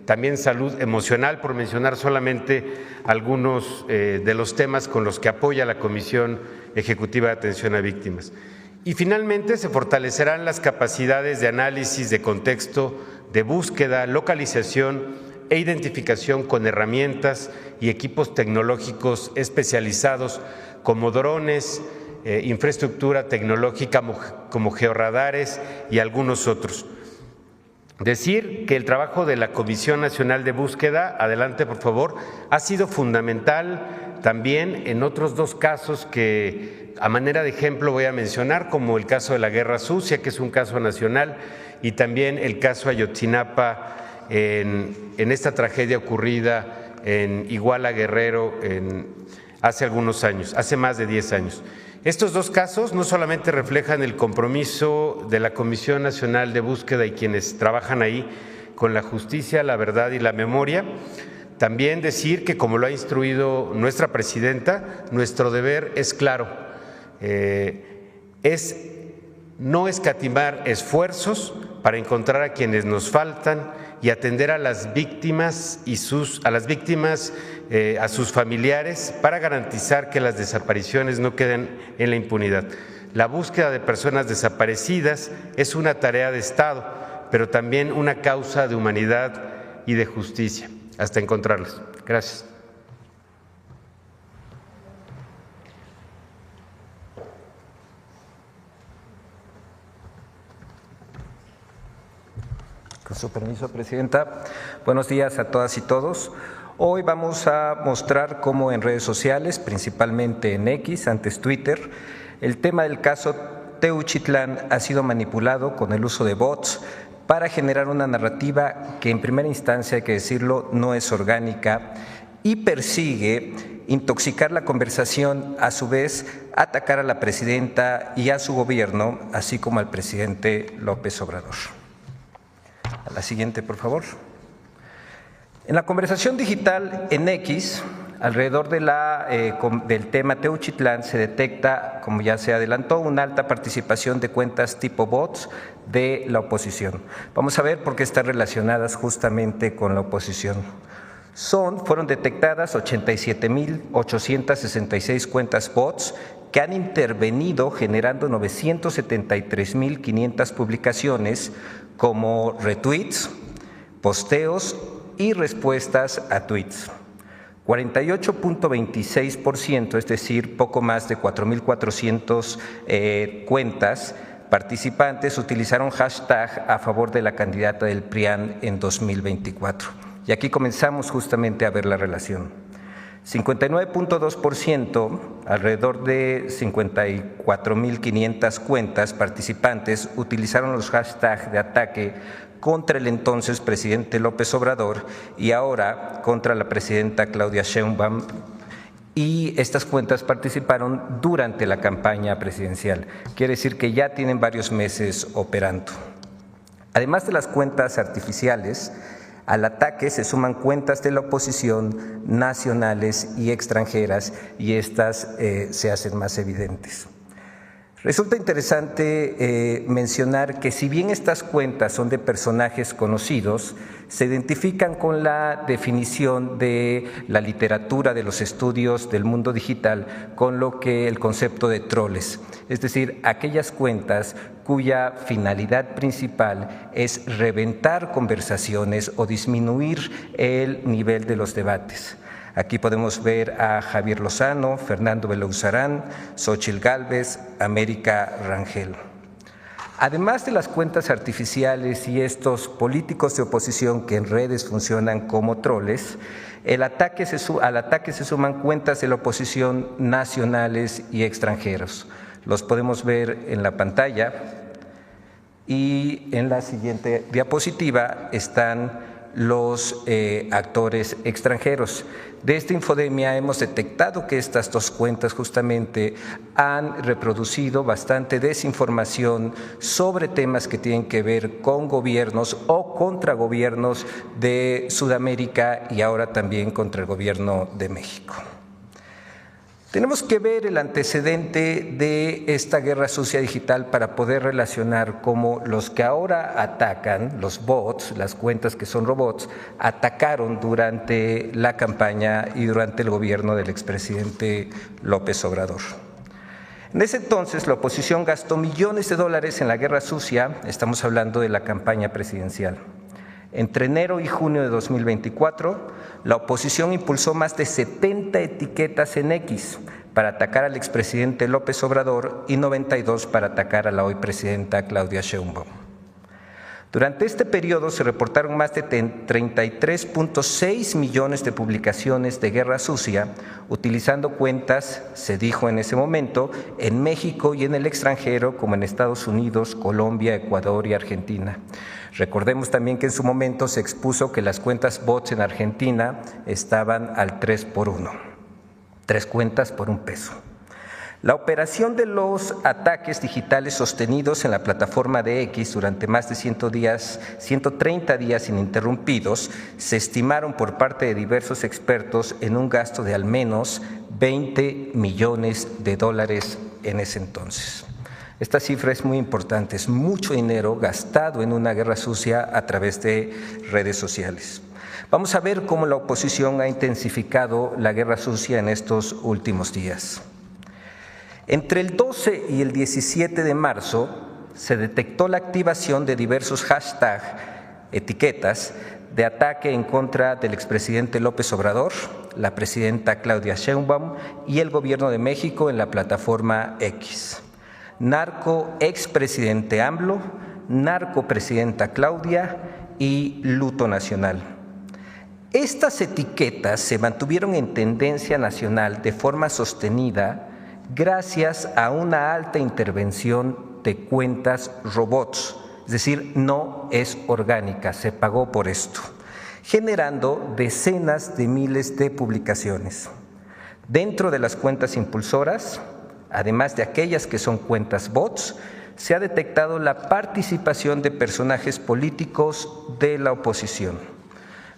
también salud emocional, por mencionar solamente algunos de los temas con los que apoya la Comisión Ejecutiva de Atención a Víctimas. Y finalmente se fortalecerán las capacidades de análisis de contexto, de búsqueda, localización e identificación con herramientas y equipos tecnológicos especializados como drones, infraestructura tecnológica como georradares y algunos otros. Decir que el trabajo de la Comisión Nacional de Búsqueda, adelante por favor, ha sido fundamental también en otros dos casos que a manera de ejemplo voy a mencionar, como el caso de la Guerra Sucia, que es un caso nacional, y también el caso Ayotzinapa en esta tragedia ocurrida en Iguala, Guerrero, hace algunos años, hace más de 10 años. Estos dos casos no solamente reflejan el compromiso de la Comisión Nacional de Búsqueda y quienes trabajan ahí con la justicia, la verdad y la memoria, también decir que, como lo ha instruido nuestra presidenta, nuestro deber es claro, es no escatimar esfuerzos para encontrar a quienes nos faltan y atender a las víctimas a sus familiares para garantizar que las desapariciones no queden en la impunidad. La búsqueda de personas desaparecidas es una tarea de Estado, pero también una causa de humanidad y de justicia, hasta encontrarlas. Gracias. Con su permiso, Presidenta. Buenos días a todas y todos. Hoy vamos a mostrar cómo en redes sociales, principalmente en X, antes Twitter, el tema del caso Teuchitlán ha sido manipulado con el uso de bots para generar una narrativa que en primera instancia, hay que decirlo, no es orgánica y persigue intoxicar la conversación, a su vez atacar a la presidenta y a su gobierno, así como al presidente López Obrador. A la siguiente, por favor. En la conversación digital en X, alrededor del tema Teuchitlán, se detecta, como ya se adelantó, una alta participación de cuentas tipo bots de la oposición. Vamos a ver por qué están relacionadas justamente con la oposición. Fueron detectadas 87,866 cuentas bots que han intervenido generando 973,500 publicaciones como retweets, posteos y respuestas a tweets. 48.26%, es decir, poco más de 4,400 cuentas participantes utilizaron hashtag a favor de la candidata del PRIAN en 2024. Y aquí comenzamos justamente a ver la relación. 59.2%, alrededor de 54,500 cuentas participantes utilizaron los hashtags de ataque contra el entonces presidente López Obrador y ahora contra la presidenta Claudia Sheinbaum, y estas cuentas participaron durante la campaña presidencial. Quiere decir que ya tienen varios meses operando. Además de las cuentas artificiales, al ataque se suman cuentas de la oposición nacionales y extranjeras, y estas se hacen más evidentes. Resulta interesante mencionar que si bien estas cuentas son de personajes conocidos, se identifican con la definición de la literatura de los estudios del mundo digital con lo que el concepto de troles, es decir, aquellas cuentas cuya finalidad principal es reventar conversaciones o disminuir el nivel de los debates. Aquí podemos ver a Javier Lozano, Fernando Belauzarán, Xóchitl Gálvez, América Rangel. Además de las cuentas artificiales y estos políticos de oposición que en redes funcionan como troles, al ataque se suman cuentas de la oposición nacionales y extranjeros. Los podemos ver en la pantalla y en la siguiente diapositiva están los actores extranjeros. De esta infodemia hemos detectado que estas dos cuentas justamente han reproducido bastante desinformación sobre temas que tienen que ver con gobiernos o contra gobiernos de Sudamérica y ahora también contra el gobierno de México. Tenemos que ver el antecedente de esta guerra sucia digital para poder relacionar cómo los que ahora atacan, los bots, las cuentas que son robots, atacaron durante la campaña y durante el gobierno del expresidente López Obrador. En ese entonces, la oposición gastó millones de dólares en la guerra sucia, estamos hablando de la campaña presidencial. Entre enero y junio de 2024, la oposición impulsó más de 70 etiquetas en X para atacar al expresidente López Obrador y 92 para atacar a la hoy presidenta Claudia Sheinbaum. Durante este periodo se reportaron más de 33.6 millones de publicaciones de guerra sucia, utilizando cuentas, se dijo en ese momento, en México y en el extranjero, como en Estados Unidos, Colombia, Ecuador y Argentina. Recordemos también que en su momento se expuso que las cuentas bots en Argentina estaban al 3 por 1, 3 cuentas por $1. La operación de los ataques digitales sostenidos en la plataforma de X durante más de 130 días ininterrumpidos se estimaron por parte de diversos expertos en un gasto de al menos $20 millones en ese entonces. Esta cifra es muy importante, es mucho dinero gastado en una guerra sucia a través de redes sociales. Vamos a ver cómo la oposición ha intensificado la guerra sucia en estos últimos días. Entre el 12 y el 17 de marzo se detectó la activación de diversos hashtags, etiquetas, de ataque en contra del expresidente López Obrador, la presidenta Claudia Sheinbaum y el gobierno de México en la plataforma X. Narco expresidente AMLO, narco presidenta Claudia y luto nacional. Estas etiquetas se mantuvieron en tendencia nacional de forma sostenida gracias a una alta intervención de cuentas robots, es decir, no es orgánica, se pagó por esto, generando decenas de miles de publicaciones. Dentro de las cuentas impulsoras, además de aquellas que son cuentas bots, se ha detectado la participación de personajes políticos de la oposición.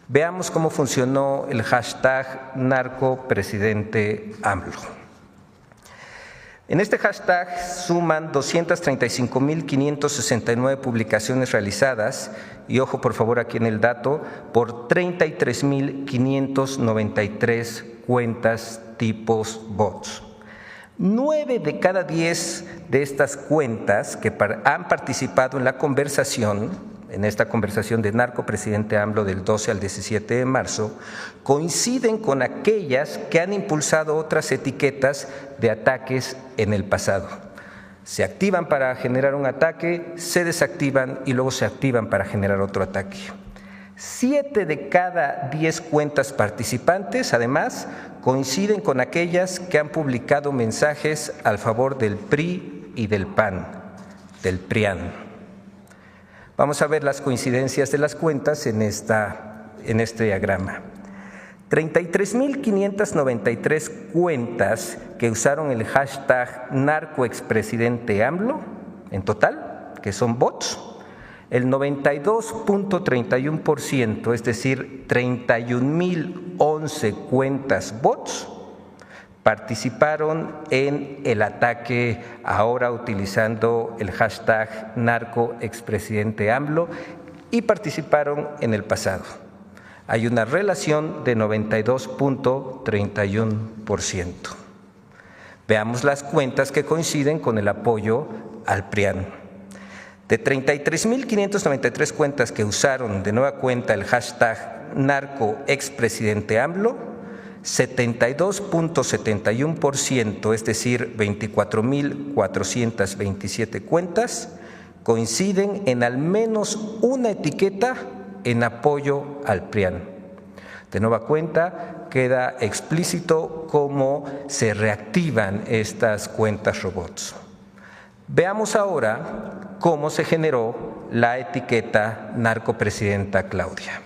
Veamos cómo funcionó el hashtag narcopresidente AMLO. En este hashtag suman 235.569 publicaciones realizadas, y ojo por favor aquí en el dato, por 33.593 cuentas tipos bots. 9 de cada 10 de estas cuentas que han participado en la conversación, en esta conversación de narcopresidente AMLO del 12 al 17 de marzo, coinciden con aquellas que han impulsado otras etiquetas de ataques en el pasado. Se activan para generar un ataque, se desactivan y luego se activan para generar otro ataque. 7 de cada 10 cuentas participantes, además, coinciden con aquellas que han publicado mensajes al favor del PRI y del PAN, del PRIAN. Vamos a ver las coincidencias de las cuentas en este diagrama. 33.593 cuentas que usaron el hashtag narcoexpresidente AMLO, en total, que son bots. El 92.31%, es decir, 31.011 cuentas bots, participaron en el ataque ahora utilizando el hashtag narcoexpresidente AMLO y participaron en el pasado. Hay una relación de 92.31%. Veamos las cuentas que coinciden con el apoyo al PRIAN. De 33.593 cuentas que usaron de nueva cuenta el hashtag narcoexpresidente AMLO, 72.71%, es decir, 24.427 cuentas, coinciden en al menos una etiqueta en apoyo al PRIAN. De nueva cuenta, queda explícito cómo se reactivan estas cuentas robots. Veamos ahora cómo se generó la etiqueta narcopresidenta Claudia.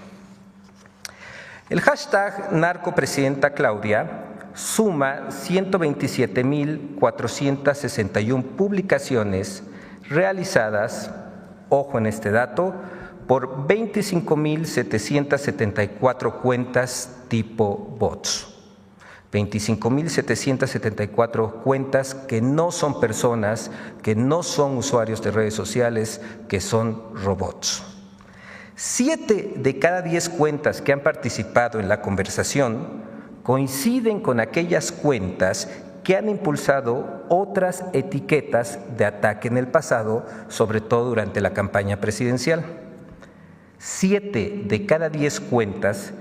El hashtag narcopresidenta Claudia suma 127.461 publicaciones realizadas, ojo en este dato, por 25.774 cuentas tipo bots. 25.774 cuentas que no son personas, que no son usuarios de redes sociales, que son robots. 7 de cada 10 cuentas que han participado en la conversación coinciden con aquellas cuentas que han impulsado otras etiquetas de ataque en el pasado, sobre todo durante la campaña presidencial. 7 de cada 10 cuentas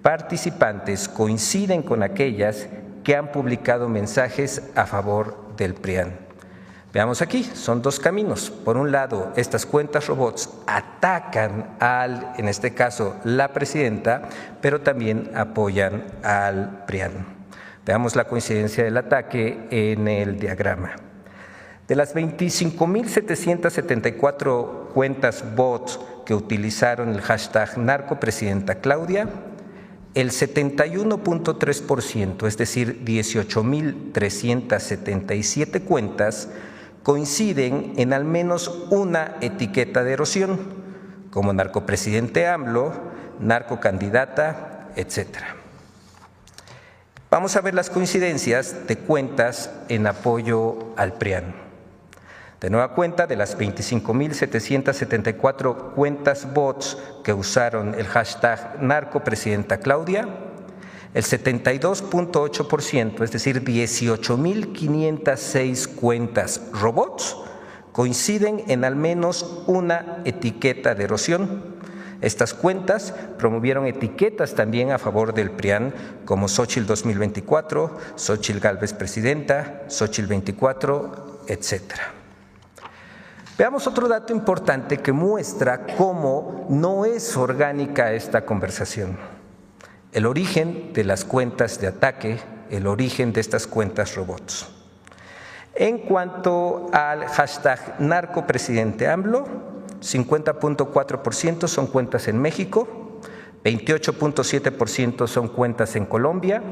participantes coinciden con aquellas que han publicado mensajes a favor del PRIAN. Veamos aquí, son dos caminos. Por un lado, estas cuentas robots atacan en este caso, la presidenta, pero también apoyan al PRIAN. Veamos la coincidencia del ataque en el diagrama. De las 25.774 cuentas bots que utilizaron el hashtag narcopresidenta Claudia, el 71.3%, es decir, 18.377 cuentas, coinciden en al menos una etiqueta de erosión, como narcopresidente AMLO, narcocandidata, etc. Vamos a ver las coincidencias de cuentas en apoyo al PRIAN. De nueva cuenta, de las 25.774 cuentas bots que usaron el hashtag narcopresidenta Claudia, el 72.8%, es decir, 18.506 cuentas robots, coinciden en al menos una etiqueta de erosión. Estas cuentas promovieron etiquetas también a favor del PRIAN, como Xóchitl 2024, Xóchitl Gálvez presidenta, Xóchitl 24, etcétera. Veamos otro dato importante que muestra cómo no es orgánica esta conversación. El origen de las cuentas de ataque, el origen de estas cuentas robots. En cuanto al hashtag narcopresidente AMLO, 50.4% son cuentas en México, 28.7% son cuentas en Colombia,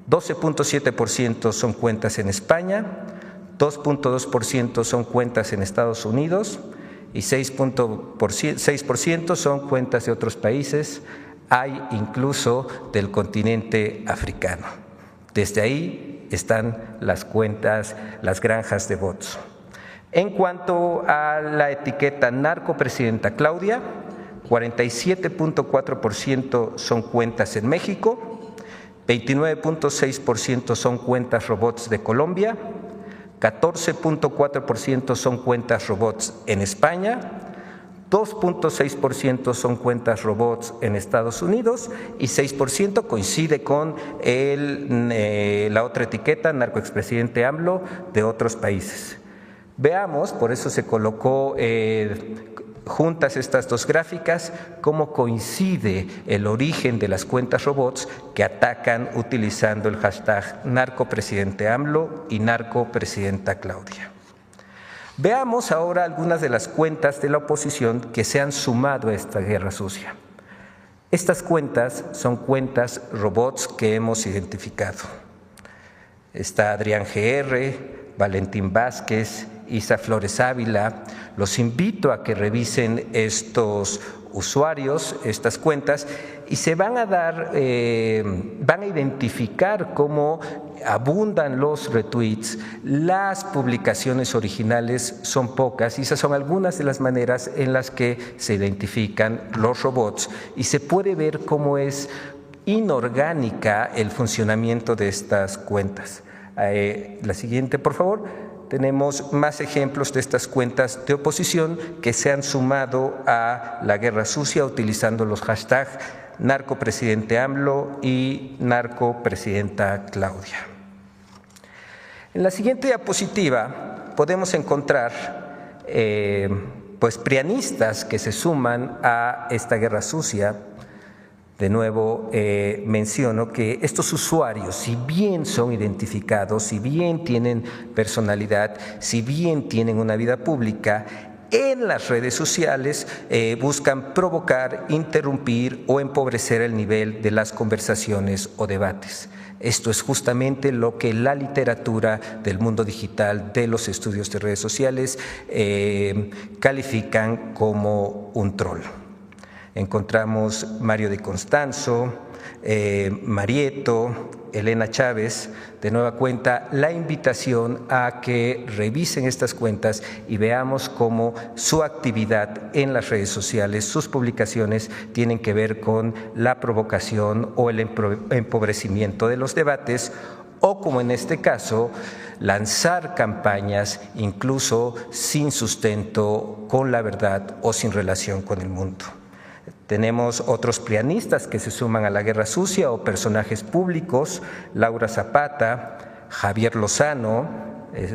12.7% son cuentas en España, 2.2% son cuentas en Estados Unidos y 6% son cuentas de otros países, hay incluso del continente africano. Desde ahí están las cuentas, las granjas de bots. En cuanto a la etiqueta narcopresidenta Claudia, 47.4% son cuentas en México, 29.6% son cuentas robots de Colombia, 14.4% son cuentas robots en España, 2.6% son cuentas robots en Estados Unidos y 6% coincide con la otra etiqueta, narcoexpresidente AMLO, de otros países. Veamos, por eso se colocó juntas estas dos gráficas, cómo coincide el origen de las cuentas robots que atacan utilizando el hashtag narcopresidente AMLO y narcopresidenta Claudia. Veamos ahora algunas de las cuentas de la oposición que se han sumado a esta guerra sucia. Estas cuentas son cuentas robots que hemos identificado. Está Adrián GR, Valentín Vázquez, Isa Flores Ávila. Los invito a que revisen estos usuarios, estas cuentas, y se van a identificar cómo abundan los retweets, las publicaciones originales son pocas y esas son algunas de las maneras en las que se identifican los robots y se puede ver cómo es inorgánica el funcionamiento de estas cuentas. La siguiente, por favor. Tenemos más ejemplos de estas cuentas de oposición que se han sumado a la guerra sucia utilizando los hashtags narcopresidente AMLO y narcopresidenta Claudia. En la siguiente diapositiva podemos encontrar pues prianistas que se suman a esta guerra sucia. De nuevo menciono que estos usuarios, si bien son identificados, si bien tienen personalidad, si bien tienen una vida pública, en las redes sociales buscan provocar, interrumpir o empobrecer el nivel de las conversaciones o debates. Esto es justamente lo que la literatura del mundo digital, de los estudios de redes sociales, califican como un troll. Encontramos Mario de Constanzo, Marieto, Elena Chávez, de nueva cuenta, la invitación a que revisen estas cuentas y veamos cómo su actividad en las redes sociales, sus publicaciones tienen que ver con la provocación o el empobrecimiento de los debates, o como en este caso, lanzar campañas incluso sin sustento, con la verdad o sin relación con el mundo. Tenemos otros prianistas que se suman a la guerra sucia o personajes públicos, Laura Zapata, Javier Lozano,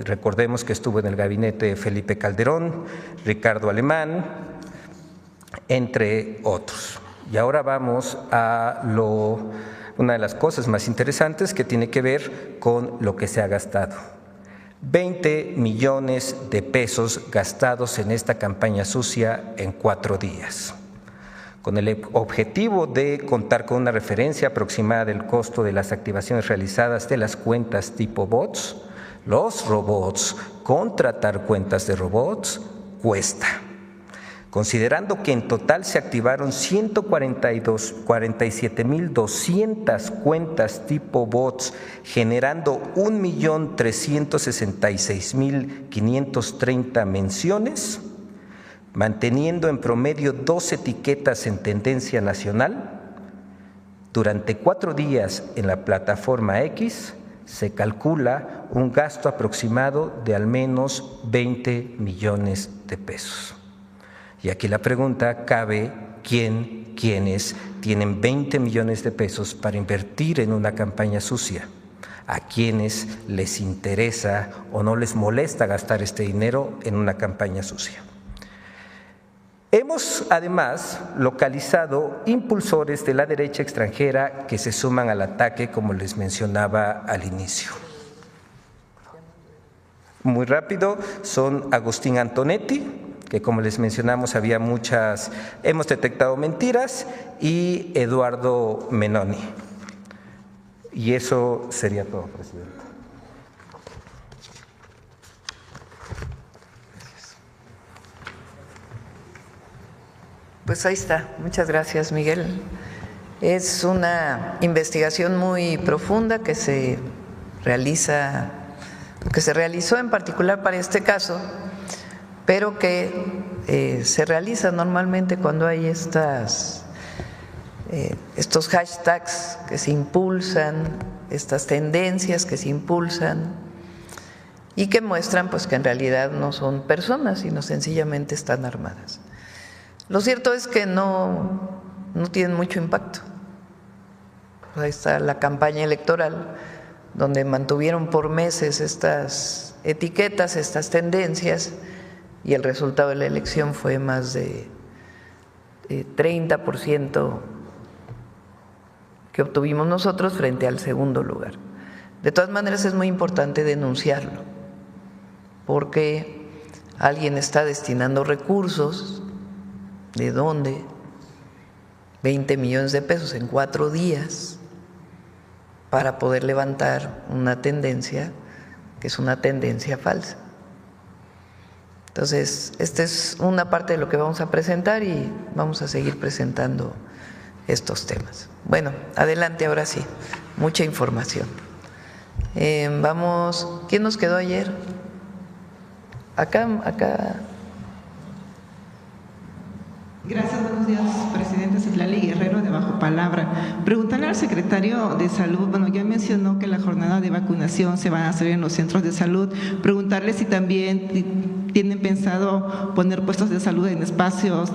recordemos que estuvo en el gabinete de Felipe Calderón, Ricardo Alemán, entre otros. Y ahora vamos a una de las cosas más interesantes que tiene que ver con lo que se ha gastado. 20 millones de pesos gastados en esta campaña sucia en 4 días. Con el objetivo de contar con una referencia aproximada del costo de las activaciones realizadas de las cuentas tipo bots, los robots, contratar cuentas de robots, cuesta. Considerando que en total se activaron 147.200 cuentas tipo bots, generando 1.366.530 menciones, manteniendo en promedio 2 etiquetas en tendencia nacional, durante 4 días en la plataforma X se calcula un gasto aproximado de al menos 20 millones de pesos. Y aquí la pregunta cabe, ¿quiénes tienen 20 millones de pesos para invertir en una campaña sucia? ¿A quiénes les interesa o no les molesta gastar este dinero en una campaña sucia? Hemos además localizado impulsores de la derecha extranjera que se suman al ataque, como les mencionaba al inicio. Muy rápido, son Agustín Antonetti, que como les mencionamos hemos detectado mentiras, y Eduardo Menoni. Y eso sería todo, presidente. Pues ahí está. Muchas gracias, Miguel. Es una investigación muy profunda que se realizó en particular para este caso, pero que se realiza normalmente cuando hay estos hashtags que se impulsan, estas tendencias que se impulsan y que muestran pues que en realidad no son personas, sino sencillamente están armadas. Lo cierto es que no tienen mucho impacto. Ahí está la campaña electoral, donde mantuvieron por meses estas etiquetas, estas tendencias, y el resultado de la elección fue más de 30% que obtuvimos nosotros frente al segundo lugar. De todas maneras es muy importante denunciarlo, porque alguien está destinando recursos. ¿De dónde? 20 millones de pesos en 4 días para poder levantar una tendencia que es una tendencia falsa. Entonces, esta es una parte de lo que vamos a presentar y vamos a seguir presentando estos temas. Bueno, adelante ahora sí, mucha información. Vamos, ¿quién nos quedó ayer? Acá. Gracias, buenos días, presidente. Citlali Guerrero, de Bajo Palabra. Preguntarle al secretario de Salud, ya mencionó que la jornada de vacunación se va a hacer en los centros de salud. Preguntarle si también tienen pensado poner puestos de salud en espacios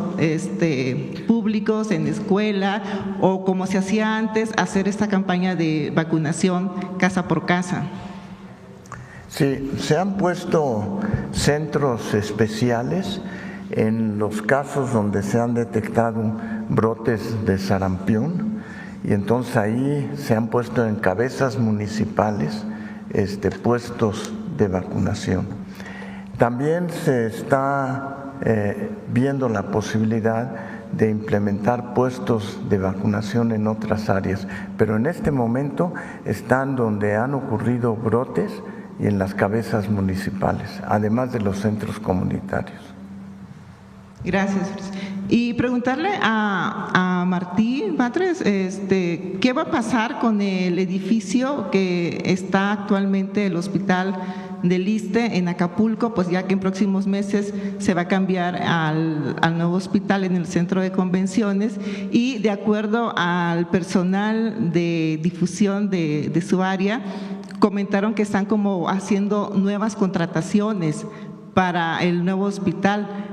públicos, en escuela, o como se hacía antes, hacer esta campaña de vacunación casa por casa. Sí, se han puesto centros especiales en los casos donde se han detectado brotes de sarampión, y entonces ahí se han puesto en cabezas municipales puestos de vacunación. También se está viendo la posibilidad de implementar puestos de vacunación en otras áreas, pero en este momento están donde han ocurrido brotes y en las cabezas municipales, además de los centros comunitarios. Gracias. Y preguntarle a Martí Batres, ¿qué va a pasar con el edificio que está actualmente el hospital del ISSSTE en Acapulco? Pues ya que en próximos meses se va a cambiar al nuevo hospital en el centro de convenciones, y de acuerdo al personal de difusión de su área, comentaron que están como haciendo nuevas contrataciones para el nuevo hospital.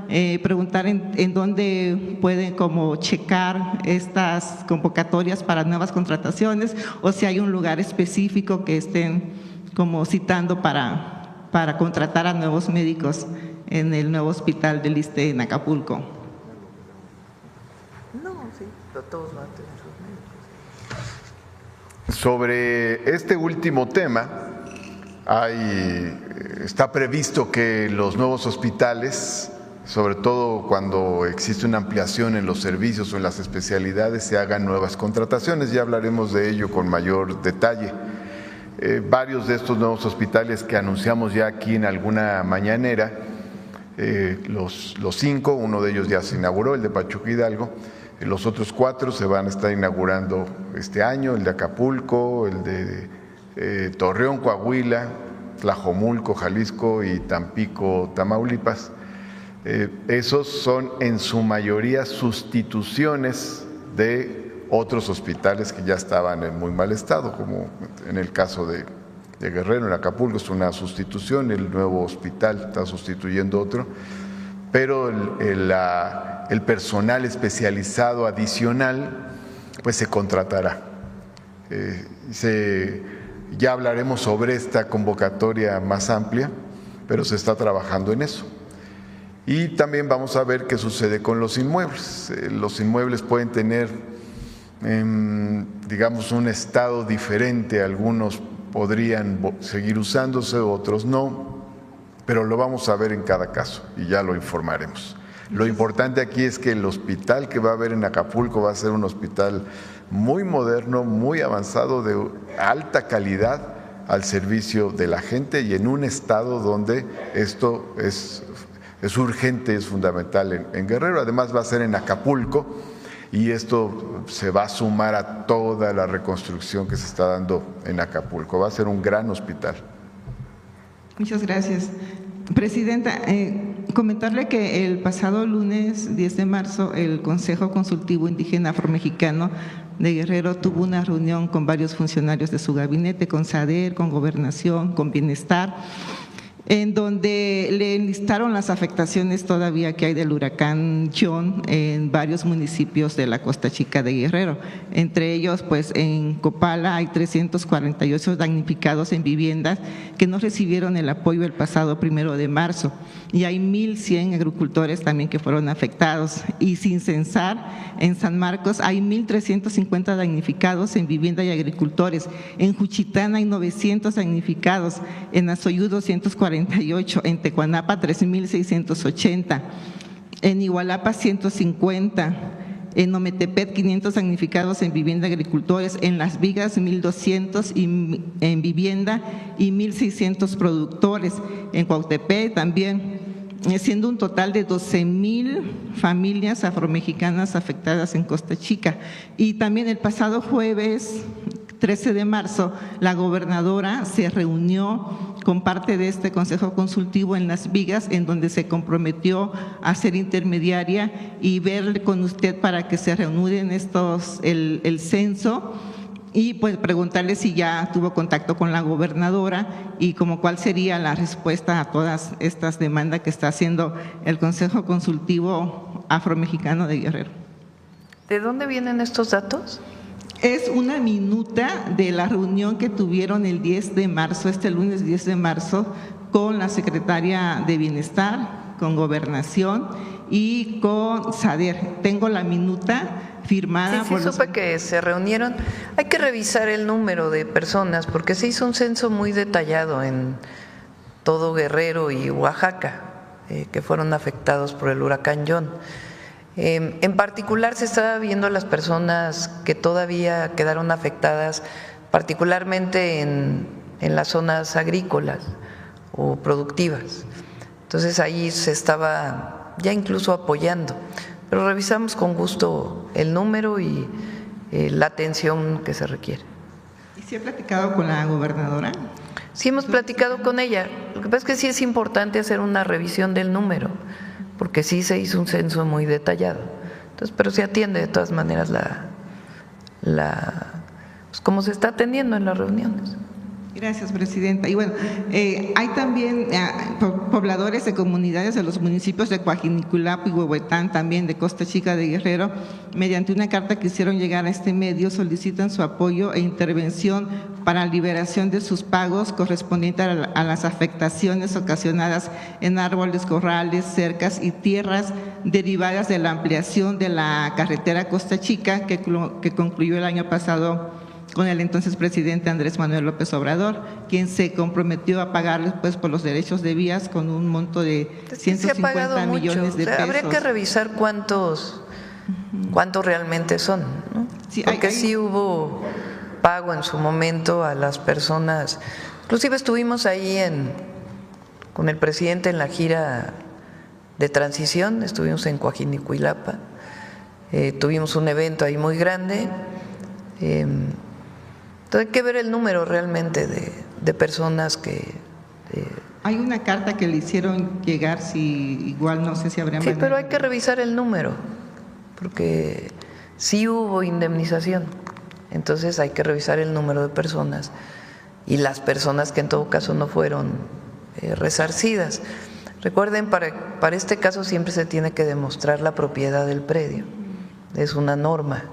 Preguntar en dónde pueden como checar estas convocatorias para nuevas contrataciones, o si hay un lugar específico que estén como citando para contratar a nuevos médicos en el nuevo hospital del ISSSTE en Acapulco. No, sí, todos van a tener sus médicos. Sobre este último tema, está previsto que los nuevos hospitales, sobre todo cuando existe una ampliación en los servicios o en las especialidades, se hagan nuevas contrataciones. Ya hablaremos de ello con mayor detalle. Varios de estos nuevos hospitales que anunciamos ya aquí en alguna mañanera, los 5, uno de ellos ya se inauguró, el de Pachuca Hidalgo, los otros 4 se van a estar inaugurando este año, el de Acapulco, el de Torreón, Coahuila, Tlajomulco, Jalisco y Tampico, Tamaulipas. Esos son en su mayoría sustituciones de otros hospitales que ya estaban en muy mal estado, como en el caso de Guerrero, en Acapulco es una sustitución, el nuevo hospital está sustituyendo otro, pero el personal especializado adicional pues se contratará. Ya hablaremos sobre esta convocatoria más amplia, pero se está trabajando en eso. Y también vamos a ver qué sucede con los inmuebles. Los inmuebles pueden tener, digamos, un estado diferente. Algunos podrían seguir usándose, otros no, pero lo vamos a ver en cada caso y ya lo informaremos. Lo importante aquí es que el hospital que va a haber en Acapulco va a ser un hospital muy moderno, muy avanzado, de alta calidad al servicio de la gente y en un estado donde esto es urgente, es fundamental en Guerrero. Además va a ser en Acapulco y esto se va a sumar a toda la reconstrucción que se está dando en Acapulco. Va a ser un gran hospital. Muchas gracias. Presidenta, comentarle que el pasado lunes 10 de marzo el Consejo Consultivo Indígena Afromexicano de Guerrero tuvo una reunión con varios funcionarios de su gabinete, con SADER, con Gobernación, con Bienestar, en donde le enlistaron las afectaciones todavía que hay del huracán John en varios municipios de la Costa Chica de Guerrero. Entre ellos, pues en Copala hay 348 damnificados en viviendas que no recibieron el apoyo el pasado 1 de marzo, y hay 1,100 agricultores también que fueron afectados. Y sin censar, en San Marcos hay 1,350 damnificados en vivienda y agricultores, en Juchitán hay 900 damnificados, en Azoyú 248, en Tecuanapa 3,680, en Igualapa 150, en Ometepec 500 damnificados en vivienda y agricultores, en Las Vigas 1,200 en vivienda y 1,600 productores, en Cuautepec también, siendo un total de 12,000 familias afromexicanas afectadas en Costa Chica. Y también el pasado jueves 13 de marzo, la gobernadora se reunió con parte de este Consejo Consultivo en Las Vigas, en donde se comprometió a ser intermediaria y ver con usted para que se reanuden el censo, y pues preguntarle si ya tuvo contacto con la gobernadora y como cuál sería la respuesta a todas estas demandas que está haciendo el Consejo Consultivo Afromexicano de Guerrero. ¿De dónde vienen estos datos? Es una minuta de la reunión que tuvieron el 10 de marzo, este lunes 10 de marzo, con la secretaria de Bienestar, con Gobernación y con SADER. Tengo la minuta firmada sí, por los... supe que se reunieron. Hay que revisar el número de personas porque se hizo un censo muy detallado en todo Guerrero y Oaxaca, que fueron afectados por el huracán John. En particular se estaba viendo a las personas que todavía quedaron afectadas, particularmente en las zonas agrícolas o productivas. Entonces ahí se estaba ya incluso apoyando, pero revisamos con gusto el número y la atención que se requiere. ¿Y se ha platicado con la gobernadora? Sí, hemos platicado con ella. Lo que pasa es que sí es importante hacer una revisión del número, porque sí se hizo un censo muy detallado. Entonces, pero se atiende de todas maneras pues como se está atendiendo en las reuniones. Gracias, presidenta. Y bueno, hay también pobladores de comunidades de los municipios de Coajinicuilapa y Huehuetán, también de Costa Chica de Guerrero, mediante una carta que hicieron llegar a este medio, solicitan su apoyo e intervención para liberación de sus pagos correspondientes a las afectaciones ocasionadas en árboles, corrales, cercas y tierras derivadas de la ampliación de la carretera Costa Chica que concluyó el año pasado con el entonces presidente Andrés Manuel López Obrador, quien se comprometió a pagarles pues por los derechos de vías con un monto de 150 millones de pesos. Habría que revisar cuántos realmente son, ¿no? Sí, porque sí hubo pago en su momento a las personas. Inclusive estuvimos ahí con el presidente en la gira de transición, estuvimos en Coajinicuilapa, tuvimos un evento ahí muy grande. Entonces hay que ver el número realmente de personas que… Hay una carta que le hicieron llegar, si igual no sé si habría… Sí, pero hay que revisar el número, porque sí hubo indemnización, entonces hay que revisar el número de personas y las personas que en todo caso no fueron resarcidas. Recuerden, para este caso siempre se tiene que demostrar la propiedad del predio, es una norma.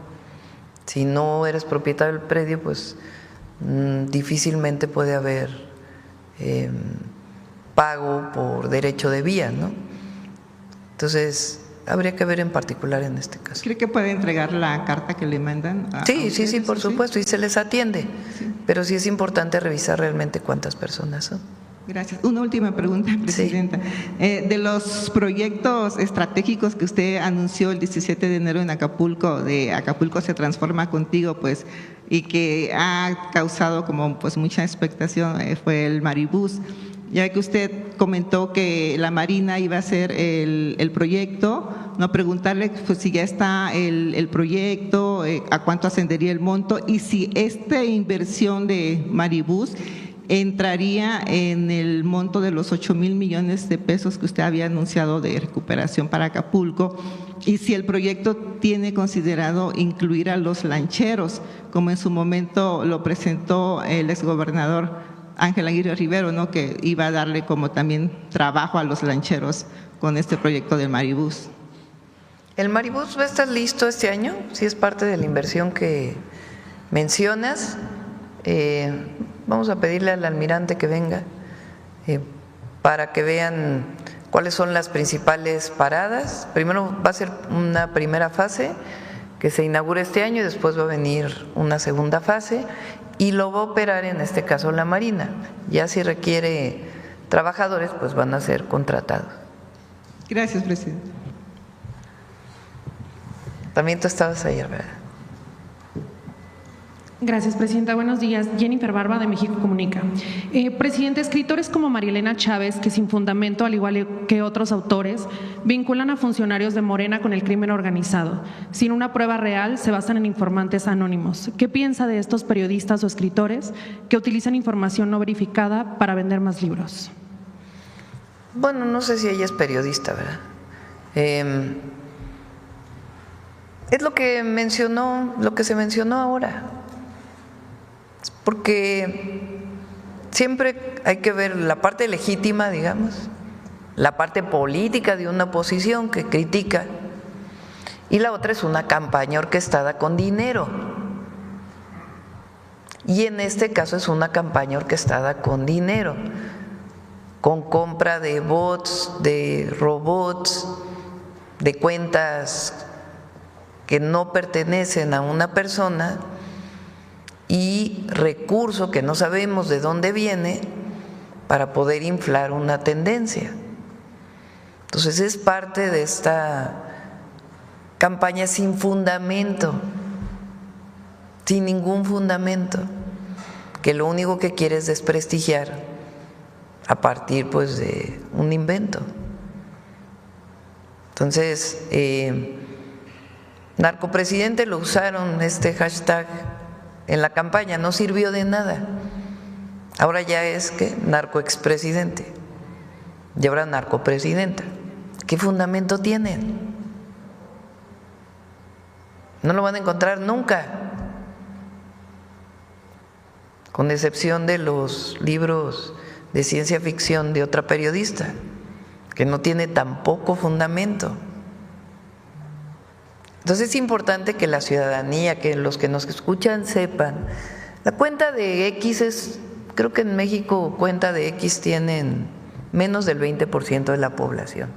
Si no eres propietario del predio, pues difícilmente puede haber pago por derecho de vía, ¿no? Entonces, habría que ver en particular en este caso. ¿Cree que puede entregar la carta que le mandan? Sí, por supuesto, y se les atiende, sí. Pero sí es importante revisar realmente cuántas personas son. Gracias. Una última pregunta, presidenta. Sí. De los proyectos estratégicos que usted anunció el 17 de enero en Acapulco, de Acapulco se transforma contigo, pues, y que ha causado como pues mucha expectación, fue el Maribús. Ya que usted comentó que la Marina iba a ser el proyecto, no preguntarle pues, si ya está el proyecto, a cuánto ascendería el monto y si esta inversión de Maribús entraría en el monto de los 8,000 millones de pesos que usted había anunciado de recuperación para Acapulco y si el proyecto tiene considerado incluir a los lancheros, como en su momento lo presentó el exgobernador Ángel Aguirre Rivero, ¿no? Que iba a darle como también trabajo a los lancheros con este proyecto del Maribús. ¿El Maribús va a estar listo este año? Sí, es parte de la inversión que mencionas. Vamos a pedirle al almirante que venga para que vean cuáles son las principales paradas. Primero va a ser una primera fase que se inaugura este año y después va a venir una segunda fase y lo va a operar en este caso la Marina. Ya si requiere trabajadores, pues van a ser contratados. Gracias, presidente. También tú estabas ayer, ¿verdad? Gracias, presidenta. Buenos días. Jennifer Barba, de México Comunica. Presidente, escritores como Marielena Chávez, que sin fundamento, al igual que otros autores, vinculan a funcionarios de Morena con el crimen organizado. Sin una prueba real, se basan en informantes anónimos. ¿Qué piensa de estos periodistas o escritores que utilizan información no verificada para vender más libros? Bueno, no sé si ella es periodista, ¿verdad? Es lo que se mencionó ahora. Porque siempre hay que ver la parte legítima, digamos, la parte política de una oposición que critica, y la otra es una campaña orquestada con dinero. Y en este caso es una campaña orquestada con dinero, con compra de bots, de robots, de cuentas que no pertenecen a una persona y recurso que no sabemos de dónde viene para poder inflar una tendencia. Entonces es parte de esta campaña sin fundamento, sin ningún fundamento, que lo único que quiere es desprestigiar a partir pues de un invento. Entonces, narcopresidente lo usaron este hashtag en la campaña, no sirvió de nada. Ahora ya es que narcoexpresidente y ahora narcopresidenta. ¿Qué fundamento tienen? No lo van a encontrar nunca, con excepción de los libros de ciencia ficción de otra periodista, que no tiene tampoco fundamento. Entonces es importante que la ciudadanía, que los que nos escuchan sepan, la cuenta de X es, creo que en México cuenta de X tienen menos del 20% de la población.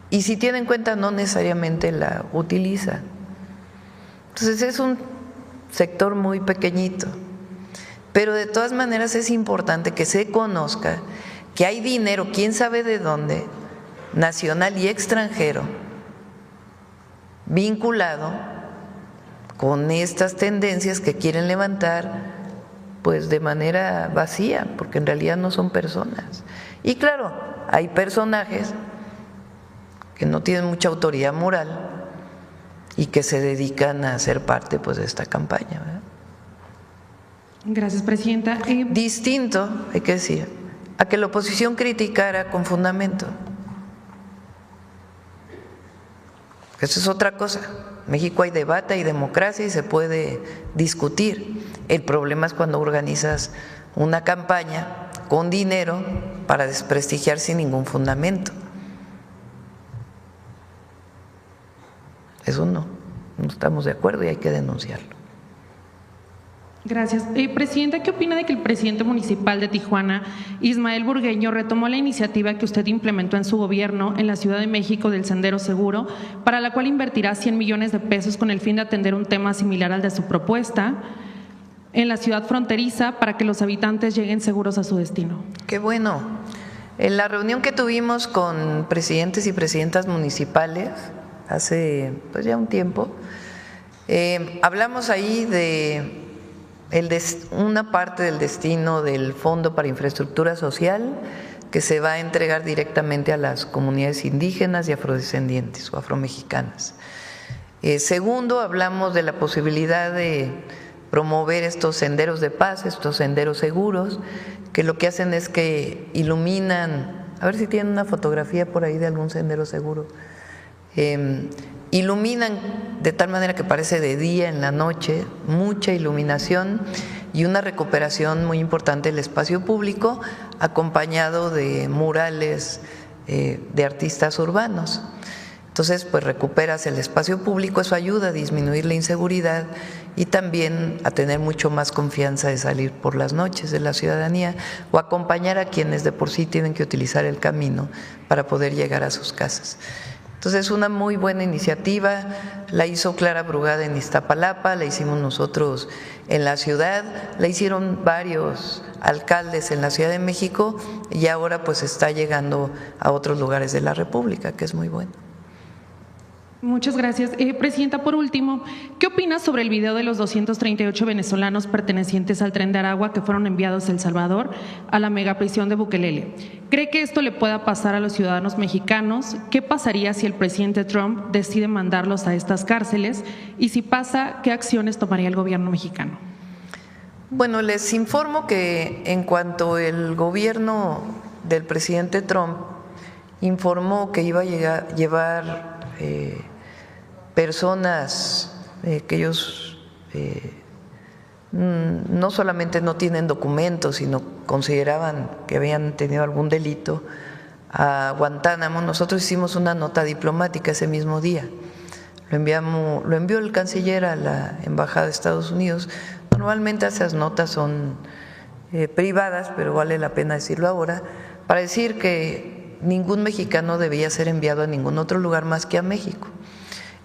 Y si tienen cuenta no necesariamente la utilizan. Entonces es un sector muy pequeñito. Pero de todas maneras es importante que se conozca que hay dinero, quién sabe de dónde, nacional y extranjero, vinculado con estas tendencias que quieren levantar pues de manera vacía, porque en realidad no son personas. Y claro, hay personajes que no tienen mucha autoridad moral y que se dedican a ser parte pues de esta campaña, ¿verdad? Gracias, presidenta. Distinto, hay que decir, a que la oposición criticara con fundamento. Eso es otra cosa. En México hay debate, hay democracia y se puede discutir. El problema es cuando organizas una campaña con dinero para desprestigiar sin ningún fundamento. Eso no estamos de acuerdo y hay que denunciarlo. Gracias. Presidenta, ¿qué opina de que el presidente municipal de Tijuana, Ismael Burgueño, retomó la iniciativa que usted implementó en su gobierno en la Ciudad de México del Sendero Seguro, para la cual invertirá 100 millones de pesos con el fin de atender un tema similar al de su propuesta en la ciudad fronteriza para que los habitantes lleguen seguros a su destino? Qué bueno. En la reunión que tuvimos con presidentes y presidentas municipales hace pues ya un tiempo, hablamos ahí de una parte del destino del Fondo para Infraestructura Social que se va a entregar directamente a las comunidades indígenas y afrodescendientes o afromexicanas. Segundo, hablamos de la posibilidad de promover estos senderos de paz, estos senderos seguros, que lo que hacen es que iluminan, a ver si tienen una fotografía por ahí de algún sendero seguro, iluminan de tal manera que parece de día en la noche, mucha iluminación y una recuperación muy importante del espacio público, acompañado de murales de artistas urbanos. Entonces, pues recuperas el espacio público, eso ayuda a disminuir la inseguridad y también a tener mucho más confianza de salir por las noches de la ciudadanía o acompañar a quienes de por sí tienen que utilizar el camino para poder llegar a sus casas. Entonces, una muy buena iniciativa, la hizo Clara Brugada en Iztapalapa, la hicimos nosotros en la ciudad, la hicieron varios alcaldes en la Ciudad de México y ahora pues está llegando a otros lugares de la República, que es muy bueno. Muchas gracias. Presidenta, por último, ¿qué opina sobre el video de los 238 venezolanos pertenecientes al Tren de Aragua que fueron enviados a El Salvador a la megaprisión de Bukelele? ¿Cree que esto le pueda pasar a los ciudadanos mexicanos? ¿Qué pasaría si el presidente Trump decide mandarlos a estas cárceles? Y si pasa, ¿qué acciones tomaría el gobierno mexicano? Bueno, les informo que en cuanto el gobierno del presidente Trump informó que iba a llevar personas que ellos no solamente no tienen documentos, sino consideraban que habían tenido algún delito, a Guantánamo. Nosotros hicimos una nota diplomática ese mismo día. Lo envió el canciller a la Embajada de Estados Unidos. Normalmente esas notas son privadas, pero vale la pena decirlo ahora, para decir que ningún mexicano debía ser enviado a ningún otro lugar más que a México.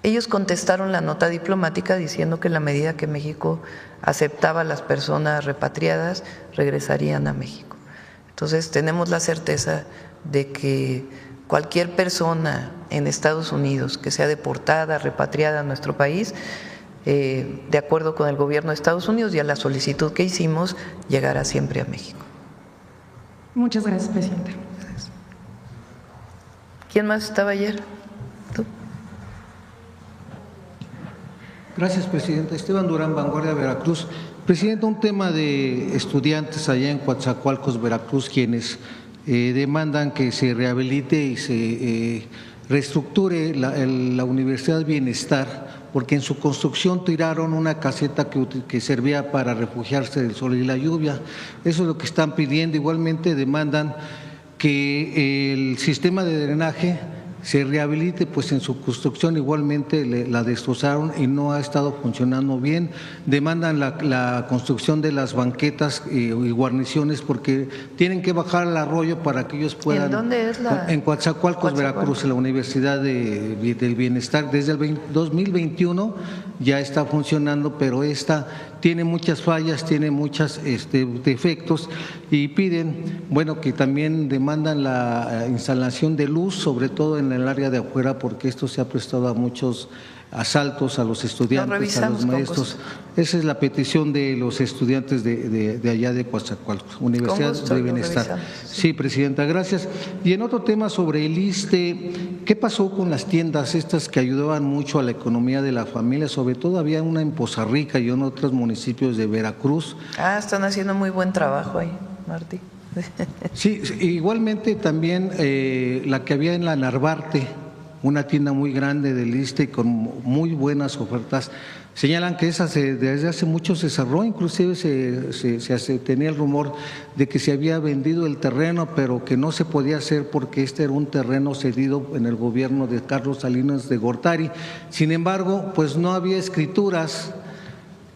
Ellos contestaron la nota diplomática diciendo que en la medida que México aceptaba a las personas repatriadas, regresarían a México. Entonces tenemos la certeza de que cualquier persona en Estados Unidos que sea deportada, repatriada a nuestro país, de acuerdo con el gobierno de Estados Unidos y a la solicitud que hicimos, llegará siempre a México. Muchas gracias, presidenta. ¿Quién más estaba ayer? ¿Tú? Gracias, presidenta. Esteban Durán, Vanguardia, Veracruz. Presidenta, un tema de estudiantes allá en Coatzacoalcos, Veracruz, quienes demandan que se rehabilite y se reestructure la Universidad Bienestar, porque en su construcción tiraron una caseta que servía para refugiarse del sol y la lluvia. Eso es lo que están pidiendo. Igualmente demandan que el sistema de drenaje se rehabilite, pues en su construcción igualmente la destrozaron y no ha estado funcionando bien. Demandan la construcción de las banquetas y guarniciones porque tienen que bajar al arroyo para que ellos puedan… ¿En dónde es la? En Coatzacoalcos, Veracruz, en la Universidad del Bienestar. Desde el 2021 ya está funcionando, pero esta tiene muchas fallas, tiene muchos defectos y piden, bueno, que también demandan la instalación de luz, sobre todo en el área de afuera, porque esto se ha prestado a muchos asaltos a los estudiantes, a los maestros. Esa es la petición de los estudiantes de allá de Coatzacoalcos, Universidad de Bienestar. Sí, presidenta, gracias. Y en otro tema sobre el ISSSTE, ¿qué pasó con las tiendas estas que ayudaban mucho a la economía de la familia? Sobre todo había una en Poza Rica y en otros municipios de Veracruz. Están haciendo muy buen trabajo ahí, Martí. Sí, igualmente también la que había en la Narvarte, una tienda muy grande del ISSSTE con muy buenas ofertas. Señalan que esa desde hace mucho se cerró, inclusive se tenía el rumor de que se había vendido el terreno, pero que no se podía hacer porque este era un terreno cedido en el gobierno de Carlos Salinas de Gortari. Sin embargo, pues no había escrituras.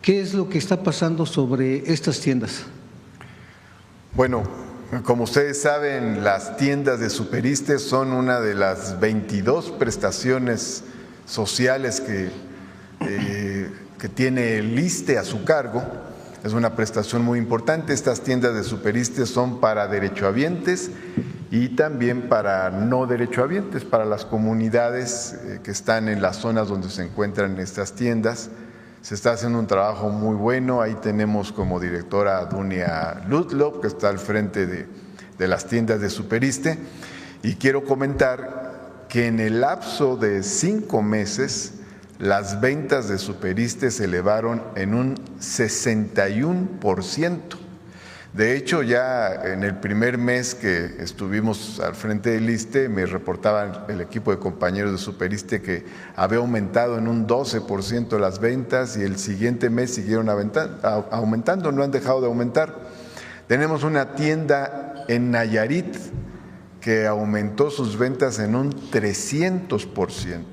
¿Qué es lo que está pasando sobre estas tiendas? Bueno, como ustedes saben, las tiendas de Super-ISSSTE son una de las 22 prestaciones sociales que tiene el ISSSTE a su cargo. Es una prestación muy importante. Estas tiendas de Super-ISSSTE son para derechohabientes y también para no derechohabientes, para las comunidades que están en las zonas donde se encuentran estas tiendas. Se está haciendo un trabajo muy bueno. Ahí tenemos como directora a Dunia Ludlow, que está al frente de las tiendas de Super-ISSSTE. Y quiero comentar que en el lapso de 5 meses, las ventas de Super-ISSSTE se elevaron en un 61%. De hecho, ya en el primer mes que estuvimos al frente del ISSSTE, me reportaba el equipo de compañeros de Super-ISSSTE que había aumentado en un 12% las ventas y el siguiente mes siguieron aumentando, no han dejado de aumentar. Tenemos una tienda en Nayarit que aumentó sus ventas en un 300%.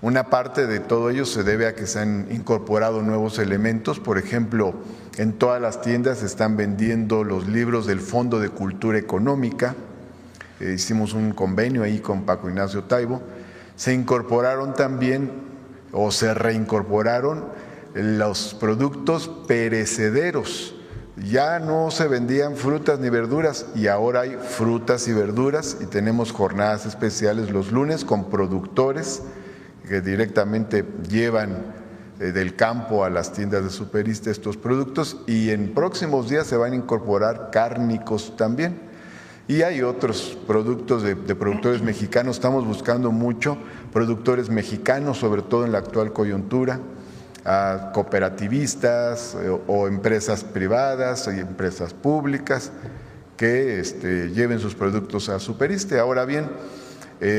Una parte de todo ello se debe a que se han incorporado nuevos elementos. Por ejemplo, en todas las tiendas se están vendiendo los libros del Fondo de Cultura Económica. Hicimos un convenio ahí con Paco Ignacio Taibo. Se incorporaron también o se reincorporaron los productos perecederos. Ya no se vendían frutas ni verduras y ahora hay frutas y verduras y tenemos jornadas especiales los lunes con productores que directamente llevan del campo a las tiendas de Super-ISSSTE estos productos y en próximos días se van a incorporar cárnicos también. Y hay otros productos de productores mexicanos, estamos buscando mucho productores mexicanos, sobre todo en la actual coyuntura, a cooperativistas o empresas privadas y empresas públicas que lleven sus productos a Super-ISSSTE. Ahora bien,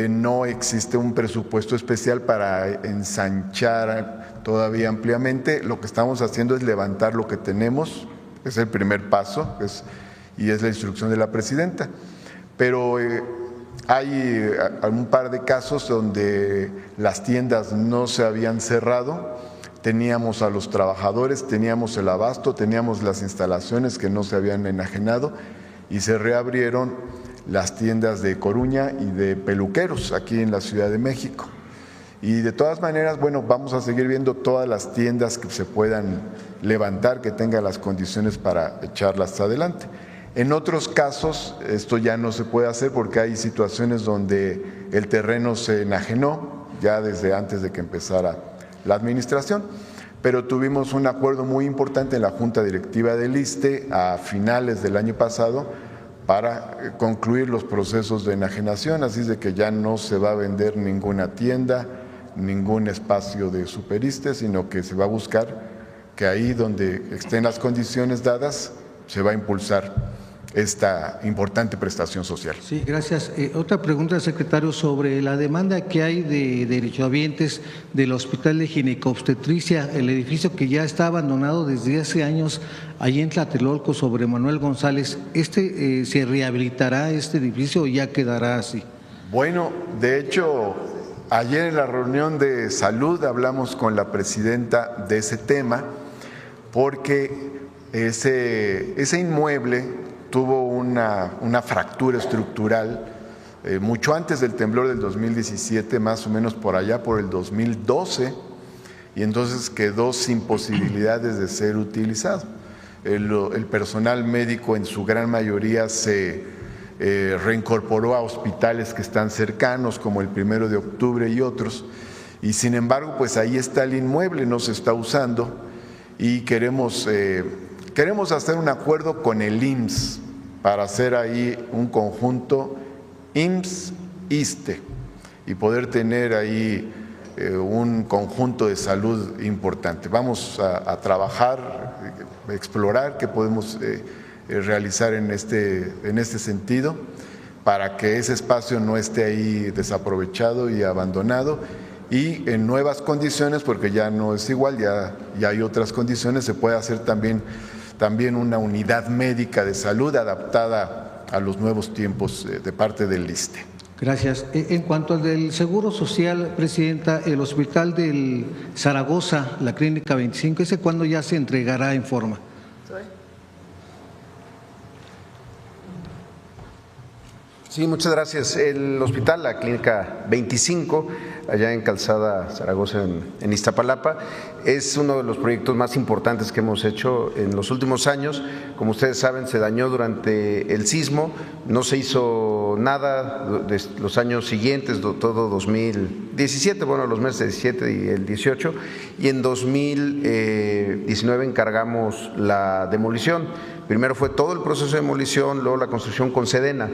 no existe un presupuesto especial para ensanchar todavía ampliamente. Lo que estamos haciendo es levantar lo que tenemos, es el primer paso y es la instrucción de la presidenta. Pero hay un par de casos donde las tiendas no se habían cerrado, teníamos a los trabajadores, teníamos el abasto, teníamos las instalaciones que no se habían enajenado y se reabrieron las tiendas de Coruña y de peluqueros aquí en la Ciudad de México. Y de todas maneras, bueno, vamos a seguir viendo todas las tiendas que se puedan levantar, que tengan las condiciones para echarlas adelante. En otros casos, esto ya no se puede hacer porque hay situaciones donde el terreno se enajenó ya desde antes de que empezara la administración, pero tuvimos un acuerdo muy importante en la Junta Directiva del ISSSTE a finales del año pasado para concluir los procesos de enajenación, así es de que ya no se va a vender ninguna tienda, ningún espacio de Superiste, sino que se va a buscar que ahí donde estén las condiciones dadas se va a impulsar esta importante prestación social. Sí, gracias. Otra pregunta, secretario, sobre la demanda que hay de derechohabientes del Hospital de Gineco-Obstetricia, el edificio que ya está abandonado desde hace años allí en Tlatelolco sobre Manuel González. ¿Se rehabilitará este edificio o ya quedará así? Bueno, de hecho, ayer en la reunión de salud hablamos con la presidenta de ese tema porque ese inmueble tuvo una fractura estructural mucho antes del temblor del 2017, más o menos por allá por el 2012, y entonces quedó sin posibilidades de ser utilizado. El personal médico en su gran mayoría se reincorporó a hospitales que están cercanos, como el 1 de octubre y otros, y sin embargo, pues ahí está el inmueble, no se está usando, y queremos hacer un acuerdo con el IMSS para hacer ahí un conjunto IMSS-ISSSTE y poder tener ahí un conjunto de salud importante. Vamos a trabajar, explorar qué podemos realizar en este sentido para que ese espacio no esté ahí desaprovechado y abandonado, y en nuevas condiciones, porque ya no es igual, ya hay otras condiciones, se puede hacer también una unidad médica de salud adaptada a los nuevos tiempos de parte del ISSSTE. Gracias. En cuanto al del Seguro Social, Presidenta, el Hospital del Zaragoza, la Clínica 25, ¿ese cuándo ya se entregará en forma? Sí, muchas gracias. El hospital, la Clínica 25, allá en Calzada Zaragoza, en Iztapalapa, es uno de los proyectos más importantes que hemos hecho en los últimos años. Como ustedes saben, se dañó durante el sismo, no se hizo nada de los años siguientes, todo 2017, bueno, los meses 17 y el 18, y en 2019 encargamos la demolición. Primero fue todo el proceso de demolición, luego la construcción con Sedena.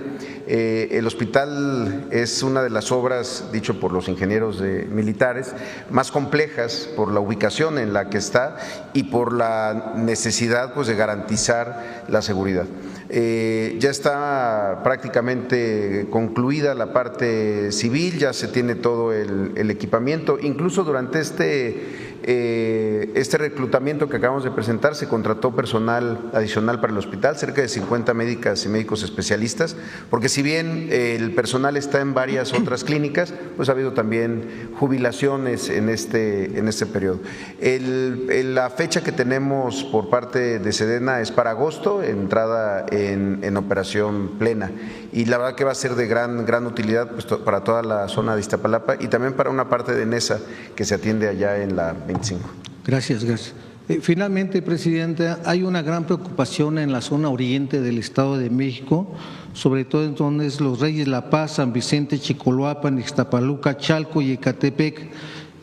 El hospital es una de las obras, dicho por los ingenieros militares, más complejas por la ubicación en la que está y por la necesidad, pues, de garantizar la seguridad. Ya está prácticamente concluida la parte civil, ya se tiene todo el equipamiento. Incluso durante este reclutamiento que acabamos de presentar se contrató personal adicional para el hospital, cerca de 50 médicas y médicos especialistas, porque si bien el personal está en varias otras clínicas, pues ha habido también jubilaciones en este periodo. La fecha que tenemos por parte de Sedena es para agosto, entrada en operación plena, y la verdad que va a ser de gran utilidad, pues, para toda la zona de Iztapalapa y también para una parte de NESA que se atiende allá en la 25. Gracias. Finalmente, Presidenta, hay una gran preocupación en la zona oriente del Estado de México, sobre todo en donde es Los Reyes, La Paz, San Vicente, Chicoloapan, Ixtapaluca, Chalco y Ecatepec,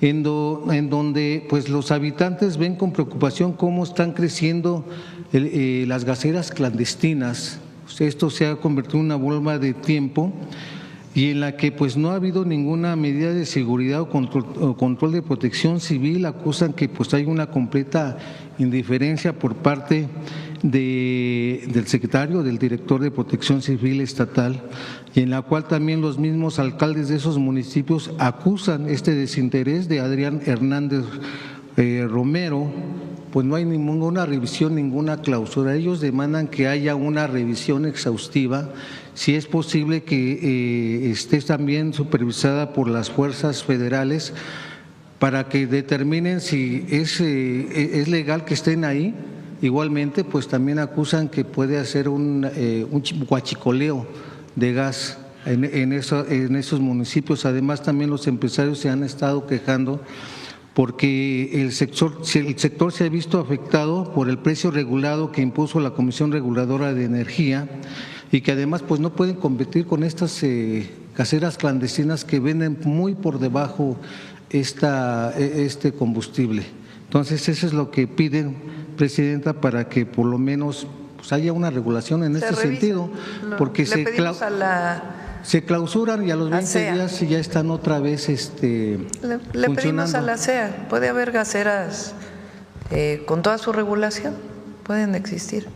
en donde pues los habitantes ven con preocupación cómo están creciendo las gaceras clandestinas. Esto se ha convertido en una bomba de tiempo y en la que pues no ha habido ninguna medida de seguridad o control de protección civil. Acusan que pues hay una completa indiferencia por parte del secretario, del director de Protección Civil Estatal, y en la cual también los mismos alcaldes de esos municipios acusan este desinterés de Adrián Hernández Romero. Pues no hay ninguna revisión, ninguna clausura. Ellos demandan que haya una revisión exhaustiva, si es posible que esté también supervisada por las fuerzas federales, para que determinen si es legal que estén ahí. Igualmente, pues también acusan que puede hacer un huachicoleo de gas en esos municipios. Además, también los empresarios se han estado quejando porque el sector se ha visto afectado por el precio regulado que impuso la Comisión Reguladora de Energía y que además pues no pueden competir con estas caseras clandestinas que venden muy por debajo este combustible. Entonces, eso es lo que piden, Presidenta, para que por lo menos pues, haya una regulación en este sentido, porque se clausuran y a los 20 días ya están otra vez le pedimos a la CEA, puede haber gaseras con toda su regulación, pueden existir,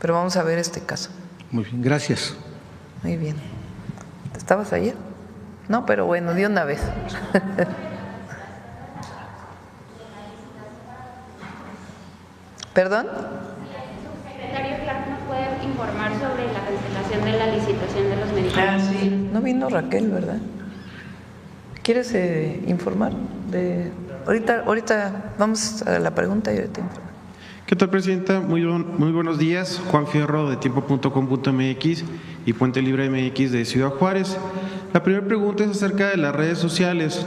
pero vamos a ver este caso. Muy bien, gracias. Muy bien. ¿Estabas ayer? No, pero bueno, de una vez. ¿Perdón? Secretario Clark, ¿nos puede informar sobre la cancelación de la licitación de los medicamentos? Sí. No vino Raquel, ¿verdad? ¿Quieres informar? Ahorita vamos a la pregunta y ahorita informo. ¿Qué tal, Presidenta? Muy buenos días. Juan Fierro de tiempo.com.mx y Puente Libre MX de Ciudad Juárez. La primera pregunta es acerca de las redes sociales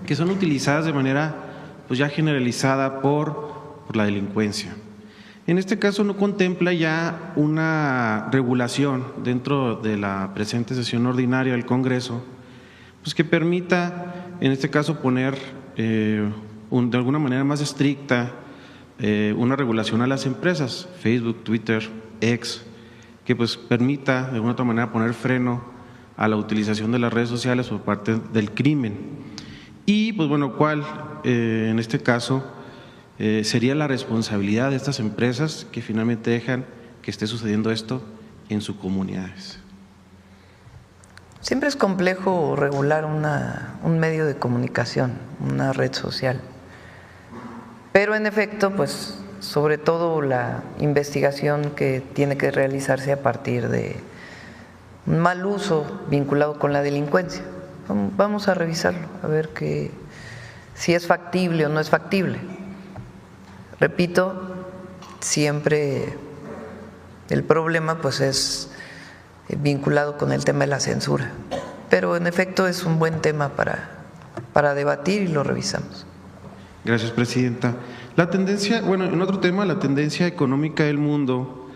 que son utilizadas de manera pues ya generalizada por la delincuencia. En este caso no contempla ya una regulación dentro de la presente sesión ordinaria del Congreso, pues que permita, en este caso, poner de alguna manera más estricta una regulación a las empresas, Facebook, Twitter, X, que pues permita de alguna otra manera poner freno a la utilización de las redes sociales por parte del crimen. Y pues bueno, ¿cuál en este caso sería la responsabilidad de estas empresas que finalmente dejan que esté sucediendo esto en sus comunidades? Siempre es complejo regular un medio de comunicación, una red social. Pero en efecto, pues sobre todo la investigación que tiene que realizarse a partir de un mal uso vinculado con la delincuencia. Vamos a revisarlo, a ver si es factible o no es factible. Repito, siempre el problema pues es vinculado con el tema de la censura, pero en efecto es un buen tema para debatir y lo revisamos. Gracias, Presidenta. La tendencia, bueno, en otro tema, la tendencia económica del mundo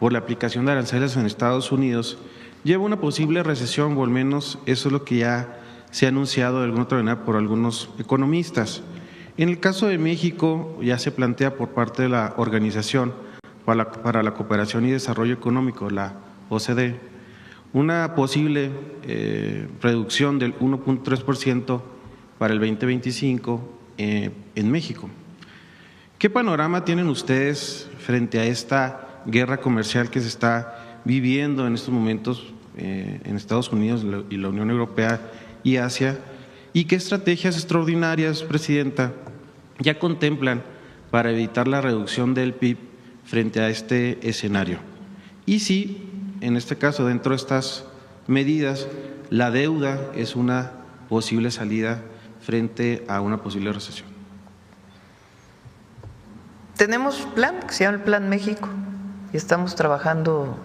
por la aplicación de aranceles en Estados Unidos lleva a una posible recesión, o al menos eso es lo que ya se ha anunciado de alguna otra manera por algunos economistas. En el caso de México, ya se plantea por parte de la Organización para la Cooperación y Desarrollo Económico, la OCDE, una posible reducción del 1.3% para el 2025 en México. ¿Qué panorama tienen ustedes frente a esta guerra comercial que se está viviendo en estos momentos en Estados Unidos y la Unión Europea y Asia? ¿Y qué estrategias extraordinarias, Presidenta, ya contemplan para evitar la reducción del PIB frente a este escenario? Y si, en este caso, dentro de estas medidas, la deuda es una posible salida frente a una posible recesión. Tenemos un plan que se llama el Plan México y estamos trabajando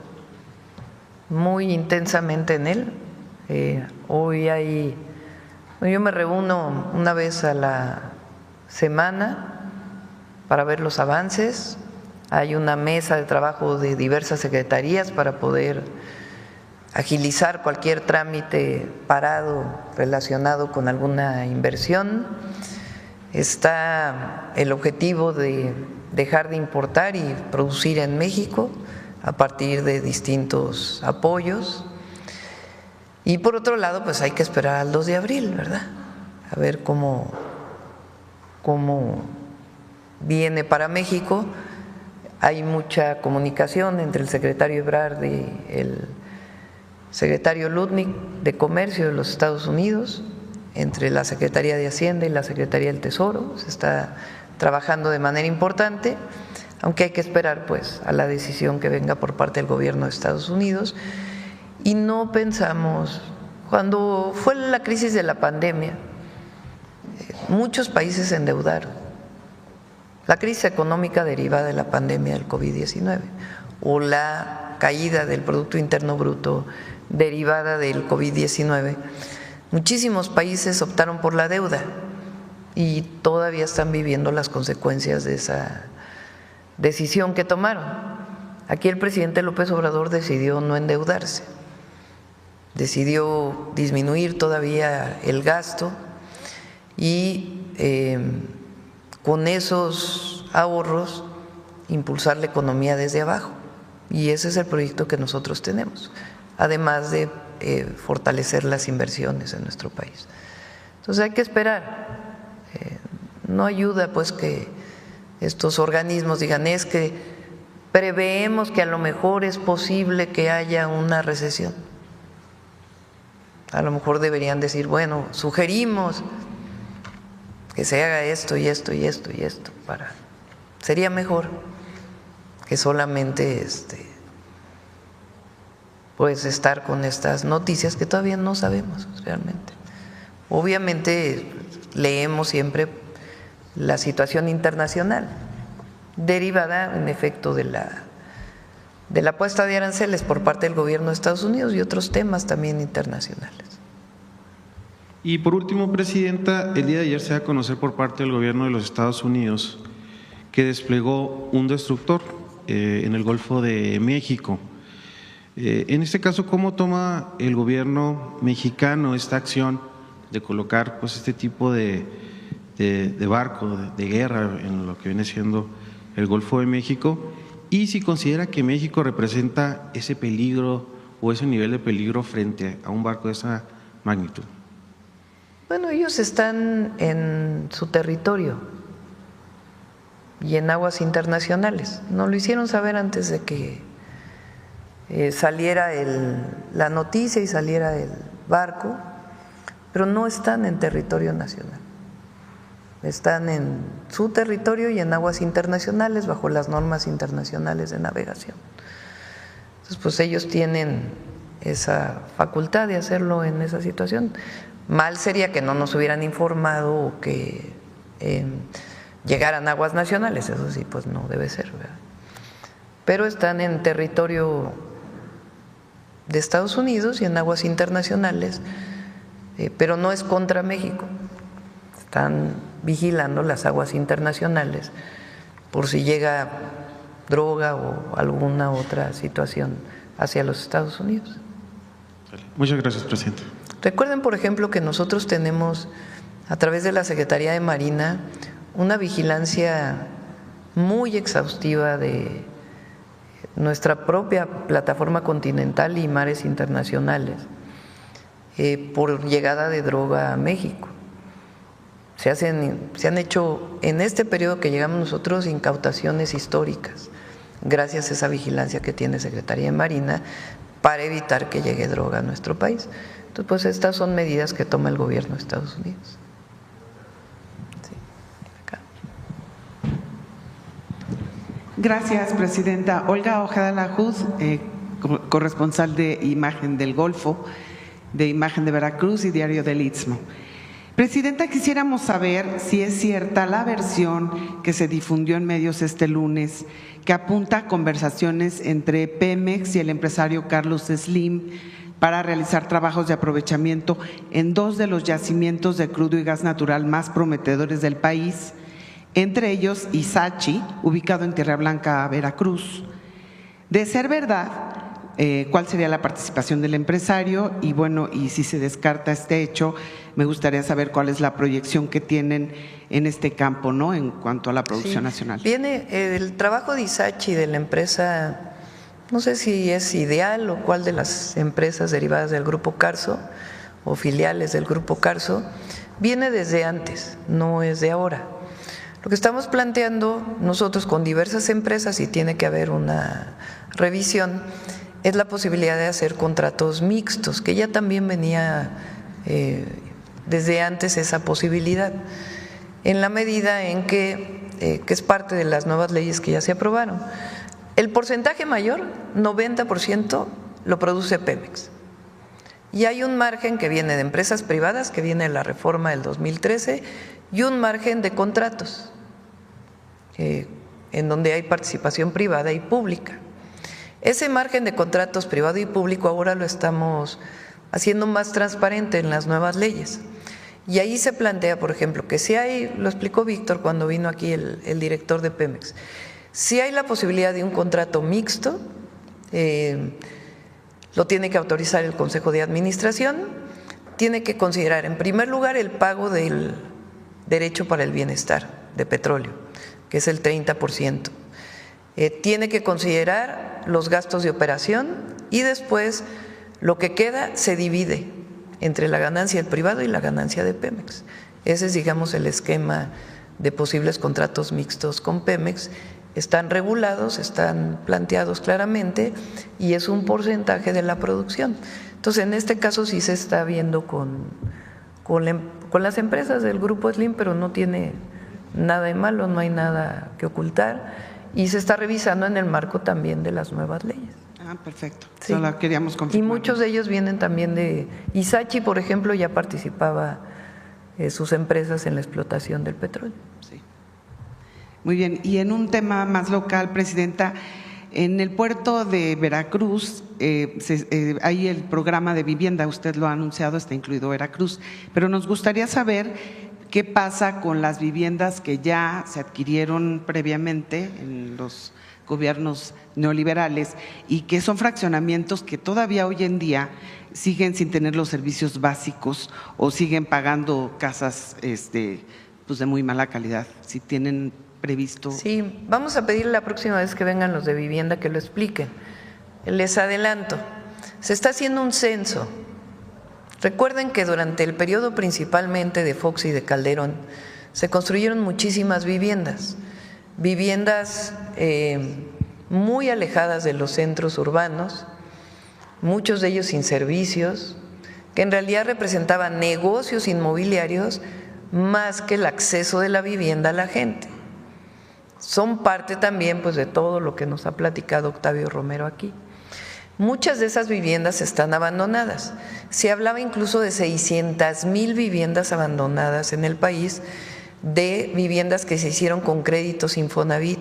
muy intensamente en él. Yo me reúno una vez a la semana para ver los avances. Hay una mesa de trabajo de diversas secretarías para poder agilizar cualquier trámite parado relacionado con alguna inversión. Está el objetivo de dejar de importar y producir en México a partir de distintos apoyos. Y por otro lado, pues hay que esperar al 2 de abril, ¿verdad? A ver cómo viene para México. Hay mucha comunicación entre el secretario Ebrard y el secretario Lutnick de Comercio de los Estados Unidos, entre la Secretaría de Hacienda y la Secretaría del Tesoro. Se está trabajando de manera importante, aunque hay que esperar pues a la decisión que venga por parte del gobierno de Estados Unidos. Y no pensamos, cuando fue la crisis de la pandemia, muchos países se endeudaron. La crisis económica derivada de la pandemia del COVID-19 o la caída del Producto Interno Bruto derivada del COVID-19, muchísimos países optaron por la deuda y todavía están viviendo las consecuencias de esa decisión que tomaron. Aquí el presidente López Obrador decidió no endeudarse, decidió disminuir todavía el gasto y con esos ahorros impulsar la economía desde abajo. Y ese es el proyecto que nosotros tenemos, además de fortalecer las inversiones en nuestro país. Entonces hay que esperar. No ayuda pues que estos organismos digan es que preveemos que a lo mejor es posible que haya una recesión. A lo mejor deberían decir, bueno, sugerimos que se haga esto y esto y esto y esto. Sería mejor que solamente pues estar con estas noticias que todavía no sabemos realmente. Obviamente leemos siempre la situación internacional derivada en efecto de la puesta de aranceles por parte del gobierno de Estados Unidos y otros temas también internacionales. Y por último, Presidenta, el día de ayer se da a conocer por parte del gobierno de los Estados Unidos que desplegó un destructor en el Golfo de México. En este caso, ¿cómo toma el gobierno mexicano esta acción de colocar pues este tipo de barco de guerra en lo que viene siendo el Golfo de México? Y si considera que México representa ese peligro o ese nivel de peligro frente a un barco de esa magnitud. Bueno, ellos están en su territorio y en aguas internacionales. Nos lo hicieron saber antes de que saliera la noticia y saliera el barco, pero no están en territorio nacional. Están en su territorio y en aguas internacionales bajo las normas internacionales de navegación. Entonces, pues ellos tienen esa facultad de hacerlo en esa situación. Mal sería que no nos hubieran informado o que llegaran a aguas nacionales, eso sí, pues no debe ser, ¿verdad? Pero están en territorio de Estados Unidos y en aguas internacionales, pero no es contra México. Están vigilando las aguas internacionales por si llega droga o alguna otra situación hacia los Estados Unidos. Muchas gracias, presidente. Recuerden, por ejemplo, que nosotros tenemos a través de la Secretaría de Marina una vigilancia muy exhaustiva de nuestra propia plataforma continental y mares internacionales por llegada de droga a México. Se han hecho en este periodo que llegamos nosotros incautaciones históricas gracias a esa vigilancia que tiene Secretaría de Marina para evitar que llegue droga a nuestro país. Entonces, pues estas son medidas que toma el gobierno de Estados Unidos. Sí, acá. Gracias, Presidenta. Olga Ojeda Lajuz, corresponsal de Imagen del Golfo, de Imagen de Veracruz y Diario del Istmo. Presidenta, quisiéramos saber si es cierta la versión que se difundió en medios este lunes que apunta a conversaciones entre Pemex y el empresario Carlos Slim para realizar trabajos de aprovechamiento en dos de los yacimientos de crudo y gas natural más prometedores del país, entre ellos Ixachi, ubicado en Tierra Blanca, Veracruz. De ser verdad, ¿cuál sería la participación del empresario? Y bueno, y si se descarta este hecho, me gustaría saber cuál es la proyección que tienen en este campo, ¿no?, en cuanto a la producción nacional. Viene el trabajo de Ixachi, de la empresa, no sé si es Ideal o cuál de las empresas derivadas del Grupo Carso o filiales del Grupo Carso, viene desde antes, no es de ahora. Lo que estamos planteando nosotros con diversas empresas, y tiene que haber una revisión, es la posibilidad de hacer contratos mixtos, que ya también venía desde antes esa posibilidad, en la medida en que es parte de las nuevas leyes que ya se aprobaron. El porcentaje mayor, 90%, lo produce Pemex. Y hay un margen que viene de empresas privadas, que viene de la reforma del 2013, y un margen de contratos, en donde hay participación privada y pública. Ese margen de contratos privado y público ahora lo estamos haciendo más transparente en las nuevas leyes. Y ahí se plantea, por ejemplo, que si hay, lo explicó Víctor cuando vino aquí el director de Pemex, si hay la posibilidad de un contrato mixto, lo tiene que autorizar el Consejo de Administración, tiene que considerar en primer lugar el pago del derecho para el bienestar de petróleo, que es el 30%. Tiene que considerar los gastos de operación y después lo que queda se divide entre la ganancia del privado y la ganancia de Pemex. Ese es, digamos, el esquema de posibles contratos mixtos con Pemex. Están regulados, están planteados claramente y es un porcentaje de la producción. Entonces, en este caso sí se está viendo con las empresas del Grupo Slim, pero no tiene nada de malo, no hay nada que ocultar y se está revisando en el marco también de las nuevas leyes. Ah, perfecto. Sí. Solo queríamos confirmar. Y muchos de ellos vienen también de Isachi, por ejemplo, ya participaba sus empresas en la explotación del petróleo. Sí. Muy bien. Y en un tema más local, Presidenta, en el puerto de Veracruz hay el programa de vivienda, usted lo ha anunciado, está incluido Veracruz, pero nos gustaría saber qué pasa con las viviendas que ya se adquirieron previamente en los gobiernos neoliberales y que son fraccionamientos que todavía hoy en día siguen sin tener los servicios básicos o siguen pagando casas pues de muy mala calidad. Si tienen previsto. Sí, vamos a pedir la próxima vez que vengan los de vivienda que lo expliquen. Les adelanto, se está haciendo un censo. Recuerden que durante el periodo principalmente de Fox y de Calderón se construyeron muchísimas viviendas muy alejadas de los centros urbanos, muchos de ellos sin servicios, que en realidad representaban negocios inmobiliarios más que el acceso de la vivienda a la gente. Son parte también pues de todo lo que nos ha platicado Octavio Romero aquí. Muchas de esas viviendas están abandonadas. Se hablaba incluso de 600,000 viviendas abandonadas en el país, de viviendas que se hicieron con créditos Infonavit.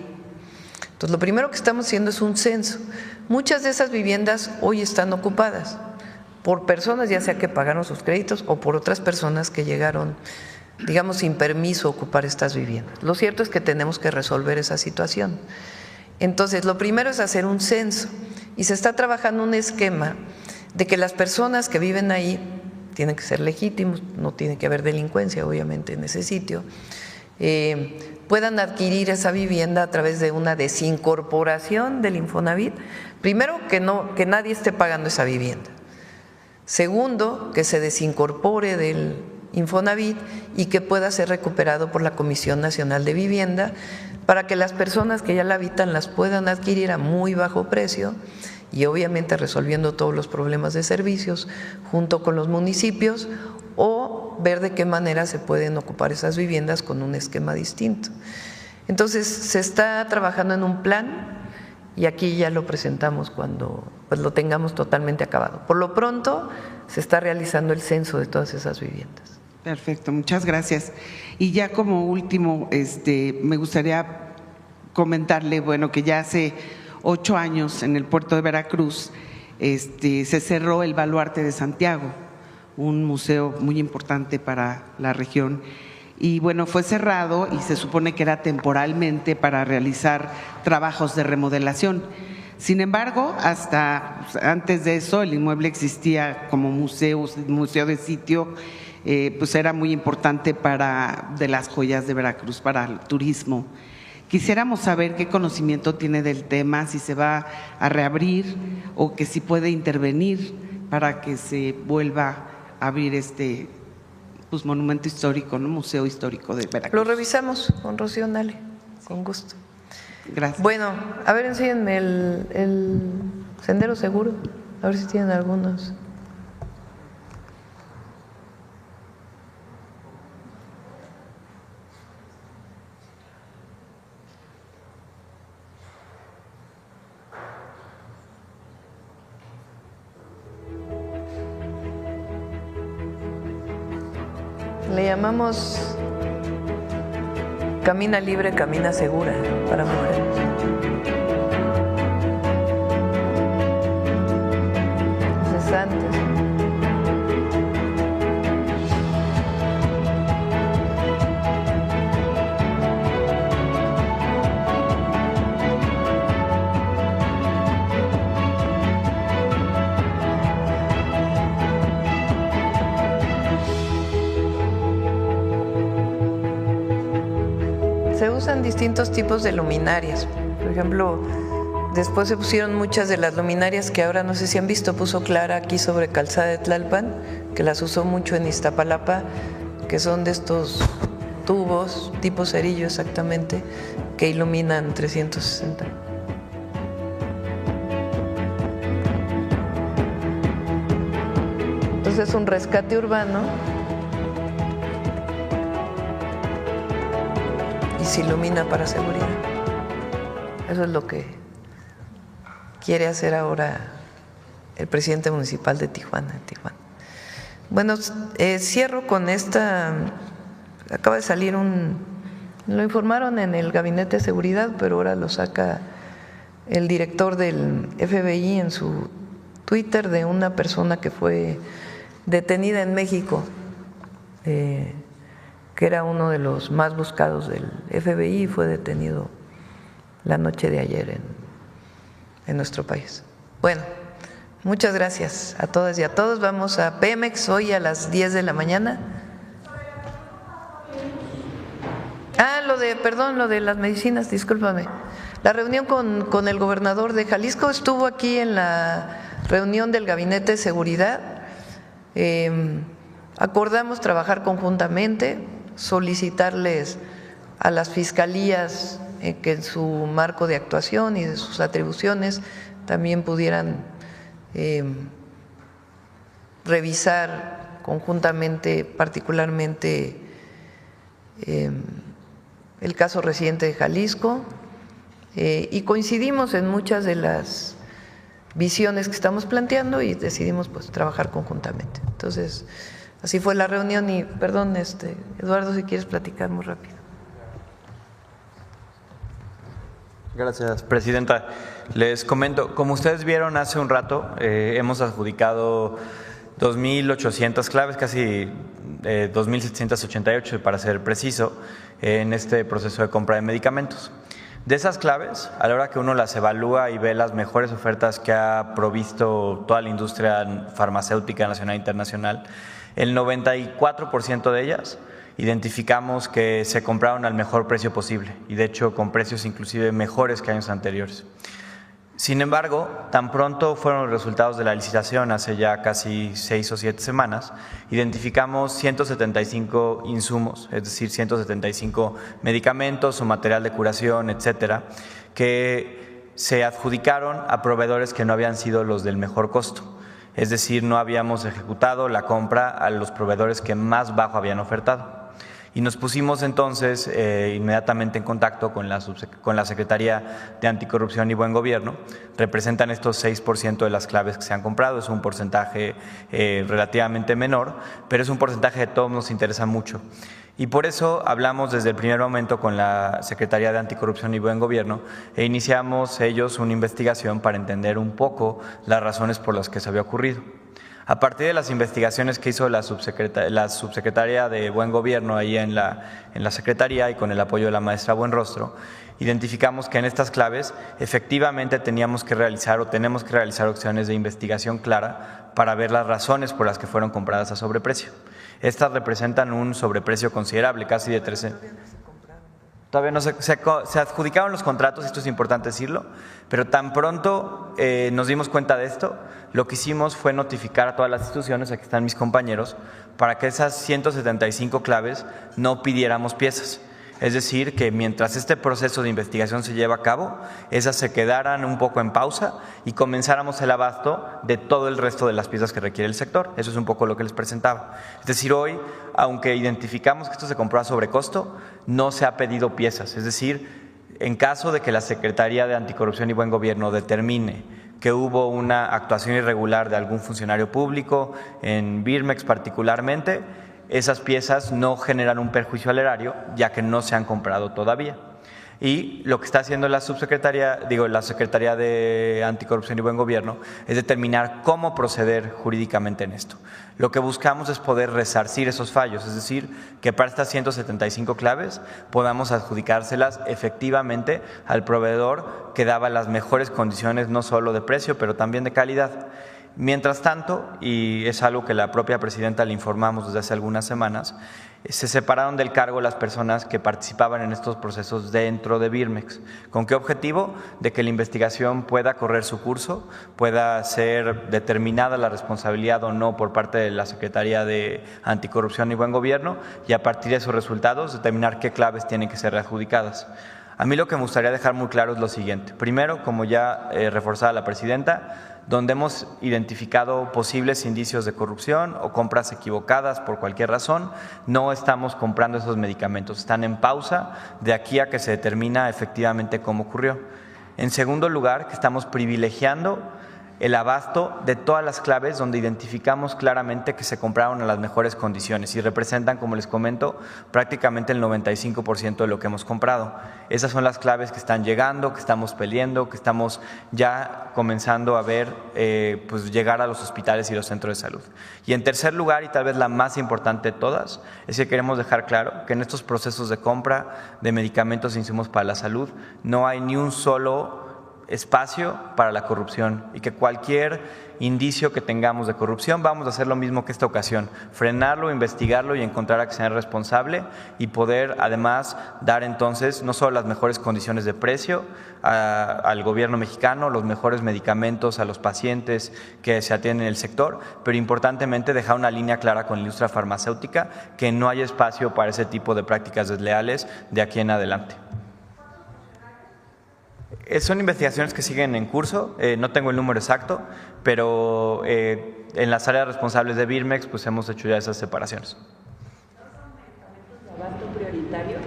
Entonces, lo primero que estamos haciendo es un censo. Muchas de esas viviendas hoy están ocupadas por personas, ya sea que pagaron sus créditos o por otras personas que llegaron, digamos, sin permiso a ocupar estas viviendas. Lo cierto es que tenemos que resolver esa situación. Entonces, lo primero es hacer un censo y se está trabajando un esquema de que las personas que viven ahí tienen que ser legítimos, no tiene que haber delincuencia obviamente en ese sitio, puedan adquirir esa vivienda a través de una desincorporación del Infonavit. Primero, que nadie esté pagando esa vivienda. Segundo, que se desincorpore del Infonavit y que pueda ser recuperado por la Comisión Nacional de Vivienda para que las personas que ya la habitan las puedan adquirir a muy bajo precio y obviamente resolviendo todos los problemas de servicios junto con los municipios, o ver de qué manera se pueden ocupar esas viviendas con un esquema distinto. Entonces se está trabajando en un plan y aquí ya lo presentamos cuando pues lo tengamos totalmente acabado. Por lo pronto se está realizando el censo de todas esas viviendas. Perfecto, muchas gracias. Y ya como último, me gustaría comentarle, bueno, que ya hace 8 años en el puerto de Veracruz se cerró el Baluarte de Santiago, un museo muy importante para la región. Y bueno, fue cerrado y se supone que era temporalmente para realizar trabajos de remodelación. Sin embargo, hasta antes de eso el inmueble existía como museo de sitio, pues era muy importante de las joyas de Veracruz para el turismo. Quisiéramos saber qué conocimiento tiene del tema, si se va a reabrir o que si puede intervenir para que se vuelva a abrir pues, monumento histórico, ¿no? Museo histórico de Veracruz. Lo revisamos con Rocío Nale, con gusto. Gracias. Bueno, a ver, enséñenme el Sendero Seguro, a ver si tienen algunos. Le llamamos Camina Libre, Camina Segura para mujeres. Cesantes. Se usan distintos tipos de luminarias. Por ejemplo, después se pusieron muchas de las luminarias que ahora no sé si han visto, puso Clara aquí sobre Calzada de Tlalpan, que las usó mucho en Iztapalapa, que son de estos tubos, tipo cerillo exactamente, que iluminan 360. Entonces es un rescate urbano. Se ilumina para seguridad. Eso es lo que quiere hacer ahora el presidente municipal de Tijuana. Bueno, cierro con esta. Acaba de salir lo informaron en el Gabinete de Seguridad, pero ahora lo saca el director del FBI en su Twitter, de una persona que fue detenida en México, que era uno de los más buscados del FBI y fue detenido la noche de ayer en nuestro país. Bueno, muchas gracias a todas y a todos. Vamos a Pemex hoy a las 10 de la mañana. Lo de las medicinas, discúlpame. La reunión con el gobernador de Jalisco estuvo aquí en la reunión del Gabinete de Seguridad. Acordamos trabajar conjuntamente, solicitarles a las fiscalías que en su marco de actuación y de sus atribuciones también pudieran revisar conjuntamente, particularmente el caso reciente de Jalisco, y coincidimos en muchas de las visiones que estamos planteando y decidimos pues trabajar conjuntamente. Entonces, así fue la reunión y, perdón, Eduardo, si quieres platicar muy rápido. Gracias, presidenta. Les comento, como ustedes vieron hace un rato, hemos adjudicado 2.800 claves, casi 2.788 para ser preciso, en este proceso de compra de medicamentos. De esas claves, a la hora que uno las evalúa y ve las mejores ofertas que ha provisto toda la industria farmacéutica nacional e internacional, el 94% de ellas identificamos que se compraron al mejor precio posible y de hecho con precios inclusive mejores que años anteriores. Sin embargo, tan pronto fueron los resultados de la licitación, hace ya casi 6 o 7 semanas, identificamos 175 insumos, es decir, 175 medicamentos o material de curación, etcétera, que se adjudicaron a proveedores que no habían sido los del mejor costo. Es decir, no habíamos ejecutado la compra a los proveedores que más bajo habían ofertado. Y nos pusimos entonces inmediatamente en contacto con la Secretaría de Anticorrupción y Buen Gobierno. Representan estos 6% de las claves que se han comprado, es un porcentaje relativamente menor, pero es un porcentaje que a todos nos interesa mucho. Y por eso hablamos desde el primer momento con la Secretaría de Anticorrupción y Buen Gobierno e iniciamos ellos una investigación para entender un poco las razones por las que se había ocurrido. A partir de las investigaciones que hizo la subsecretaria de Buen Gobierno ahí en la Secretaría y con el apoyo de la maestra Buenrostro, identificamos que en estas claves efectivamente teníamos que realizar o tenemos que realizar acciones de investigación clara para ver las razones por las que fueron compradas a sobreprecio. Estas representan un sobreprecio considerable, casi de 13. Todavía no se adjudicaron los contratos, esto es importante decirlo, pero tan pronto nos dimos cuenta de esto, lo que hicimos fue notificar a todas las instituciones, aquí están mis compañeros, para que esas 175 claves no pidiéramos piezas. Es decir, que mientras este proceso de investigación se lleva a cabo, esas se quedaran un poco en pausa y comenzáramos el abasto de todo el resto de las piezas que requiere el sector. Eso es un poco lo que les presentaba. Es decir, hoy, aunque identificamos que esto se compró a sobrecosto, no se ha pedido piezas. Es decir, en caso de que la Secretaría de Anticorrupción y Buen Gobierno determine que hubo una actuación irregular de algún funcionario público, en Birmex particularmente, esas piezas no generan un perjuicio al erario, ya que no se han comprado todavía. Y lo que está haciendo la Secretaría de Anticorrupción y Buen Gobierno es determinar cómo proceder jurídicamente en esto. Lo que buscamos es poder resarcir esos fallos, es decir, que para estas 175 claves podamos adjudicárselas efectivamente al proveedor que daba las mejores condiciones, no solo de precio, pero también de calidad. Mientras tanto, y es algo que la propia presidenta le informamos desde hace algunas semanas, se separaron del cargo las personas que participaban en estos procesos dentro de Birmex. ¿Con qué objetivo? De que la investigación pueda correr su curso, pueda ser determinada la responsabilidad o no por parte de la Secretaría de Anticorrupción y Buen Gobierno y a partir de esos resultados determinar qué claves tienen que ser readjudicadas. A mí lo que me gustaría dejar muy claro es lo siguiente. Primero, como ya reforzaba la presidenta, donde hemos identificado posibles indicios de corrupción o compras equivocadas por cualquier razón, no estamos comprando esos medicamentos, están en pausa de aquí a que se determina efectivamente cómo ocurrió. En segundo lugar, que estamos privilegiando el abasto de todas las claves donde identificamos claramente que se compraron a las mejores condiciones y representan, como les comento, prácticamente el 95% de lo que hemos comprado. Esas son las claves que están llegando, que estamos peleando, que estamos ya comenzando a ver pues llegar a los hospitales y los centros de salud. Y en tercer lugar, y tal vez la más importante de todas, es que queremos dejar claro que en estos procesos de compra de medicamentos e insumos para la salud no hay ni un solo espacio para la corrupción y que cualquier indicio que tengamos de corrupción vamos a hacer lo mismo que esta ocasión, frenarlo, investigarlo y encontrar a quien sea responsable y poder además dar entonces no solo las mejores condiciones de precio al gobierno mexicano, los mejores medicamentos a los pacientes que se atienden en el sector, pero importantemente dejar una línea clara con la industria farmacéutica que no hay espacio para ese tipo de prácticas desleales de aquí en adelante. Son investigaciones que siguen en curso, no tengo el número exacto, pero en las áreas responsables de Birmex pues hemos hecho ya esas separaciones. ¿De abasto prioritario?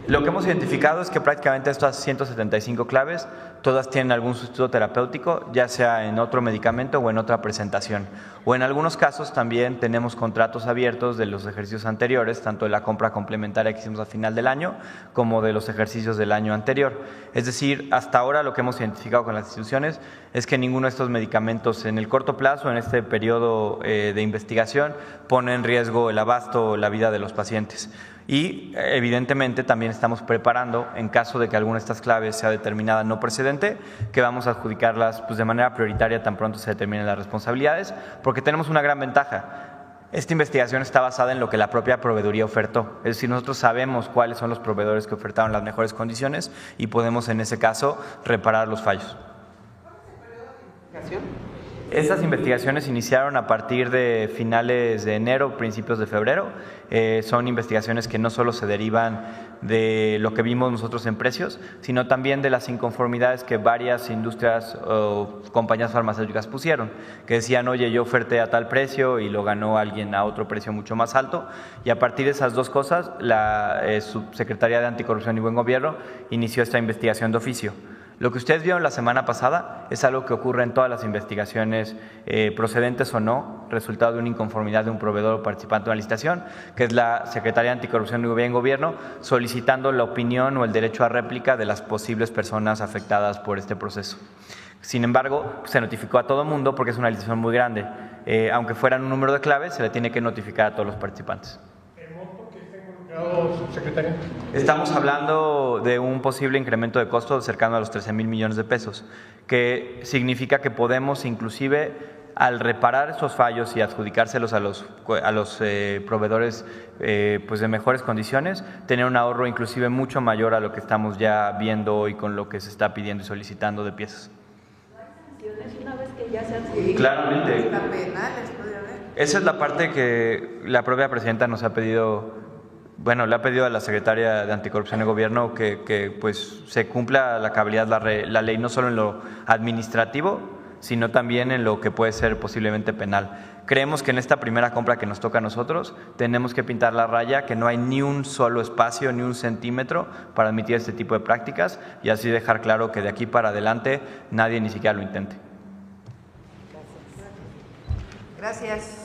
Lo que hemos identificado es que prácticamente estas 175 claves, todas tienen algún sustituto terapéutico, ya sea en otro medicamento o en otra presentación. O en algunos casos también tenemos contratos abiertos de los ejercicios anteriores, tanto de la compra complementaria que hicimos al final del año, como de los ejercicios del año anterior. Es decir, hasta ahora lo que hemos identificado con las instituciones es que ninguno de estos medicamentos en el corto plazo, en este periodo de investigación, pone en riesgo el abasto o la vida de los pacientes. Y evidentemente también estamos preparando, en caso de que alguna de estas claves sea determinada no procedente, que vamos a adjudicarlas pues, de manera prioritaria tan pronto se determinen las responsabilidades, porque tenemos una gran ventaja. Esta investigación está basada en lo que la propia proveeduría ofertó, es decir, nosotros sabemos cuáles son los proveedores que ofertaron las mejores condiciones y podemos en ese caso reparar los fallos. Estas investigaciones iniciaron a partir de finales de enero, principios de febrero. Son investigaciones que no solo se derivan de lo que vimos nosotros en precios, sino también de las inconformidades que varias industrias o compañías farmacéuticas pusieron, que decían, oye, yo oferté a tal precio y lo ganó alguien a otro precio mucho más alto. Y a partir de esas dos cosas, la Subsecretaría de Anticorrupción y Buen Gobierno inició esta investigación de oficio. Lo que ustedes vieron la semana pasada es algo que ocurre en todas las investigaciones, procedentes o no, resultado de una inconformidad de un proveedor o participante de una licitación, que es la Secretaría de Anticorrupción y Buen Gobierno, solicitando la opinión o el derecho a réplica de las posibles personas afectadas por este proceso. Sin embargo, se notificó a todo el mundo porque es una licitación muy grande. Aunque fueran un número de claves, se le tiene que notificar a todos los participantes. Subsecretaria. Estamos hablando de un posible incremento de costos cercano a los 13,000 millones de pesos, que significa que podemos inclusive al reparar esos fallos y adjudicárselos a los proveedores pues de mejores condiciones, tener un ahorro inclusive mucho mayor a lo que estamos ya viendo hoy con lo que se está pidiendo y solicitando de piezas. Una vez que ya se adjudican. Claramente. Esa es la parte que la propia presidenta nos ha pedido. Bueno, le ha pedido a la Secretaria de Anticorrupción y Gobierno que pues, se cumpla la cabalidad la ley, no solo en lo administrativo, sino también en lo que puede ser posiblemente penal. Creemos que en esta primera compra que nos toca a nosotros tenemos que pintar la raya, que no hay ni un solo espacio, ni un centímetro para admitir este tipo de prácticas y así dejar claro que de aquí para adelante nadie ni siquiera lo intente. Gracias.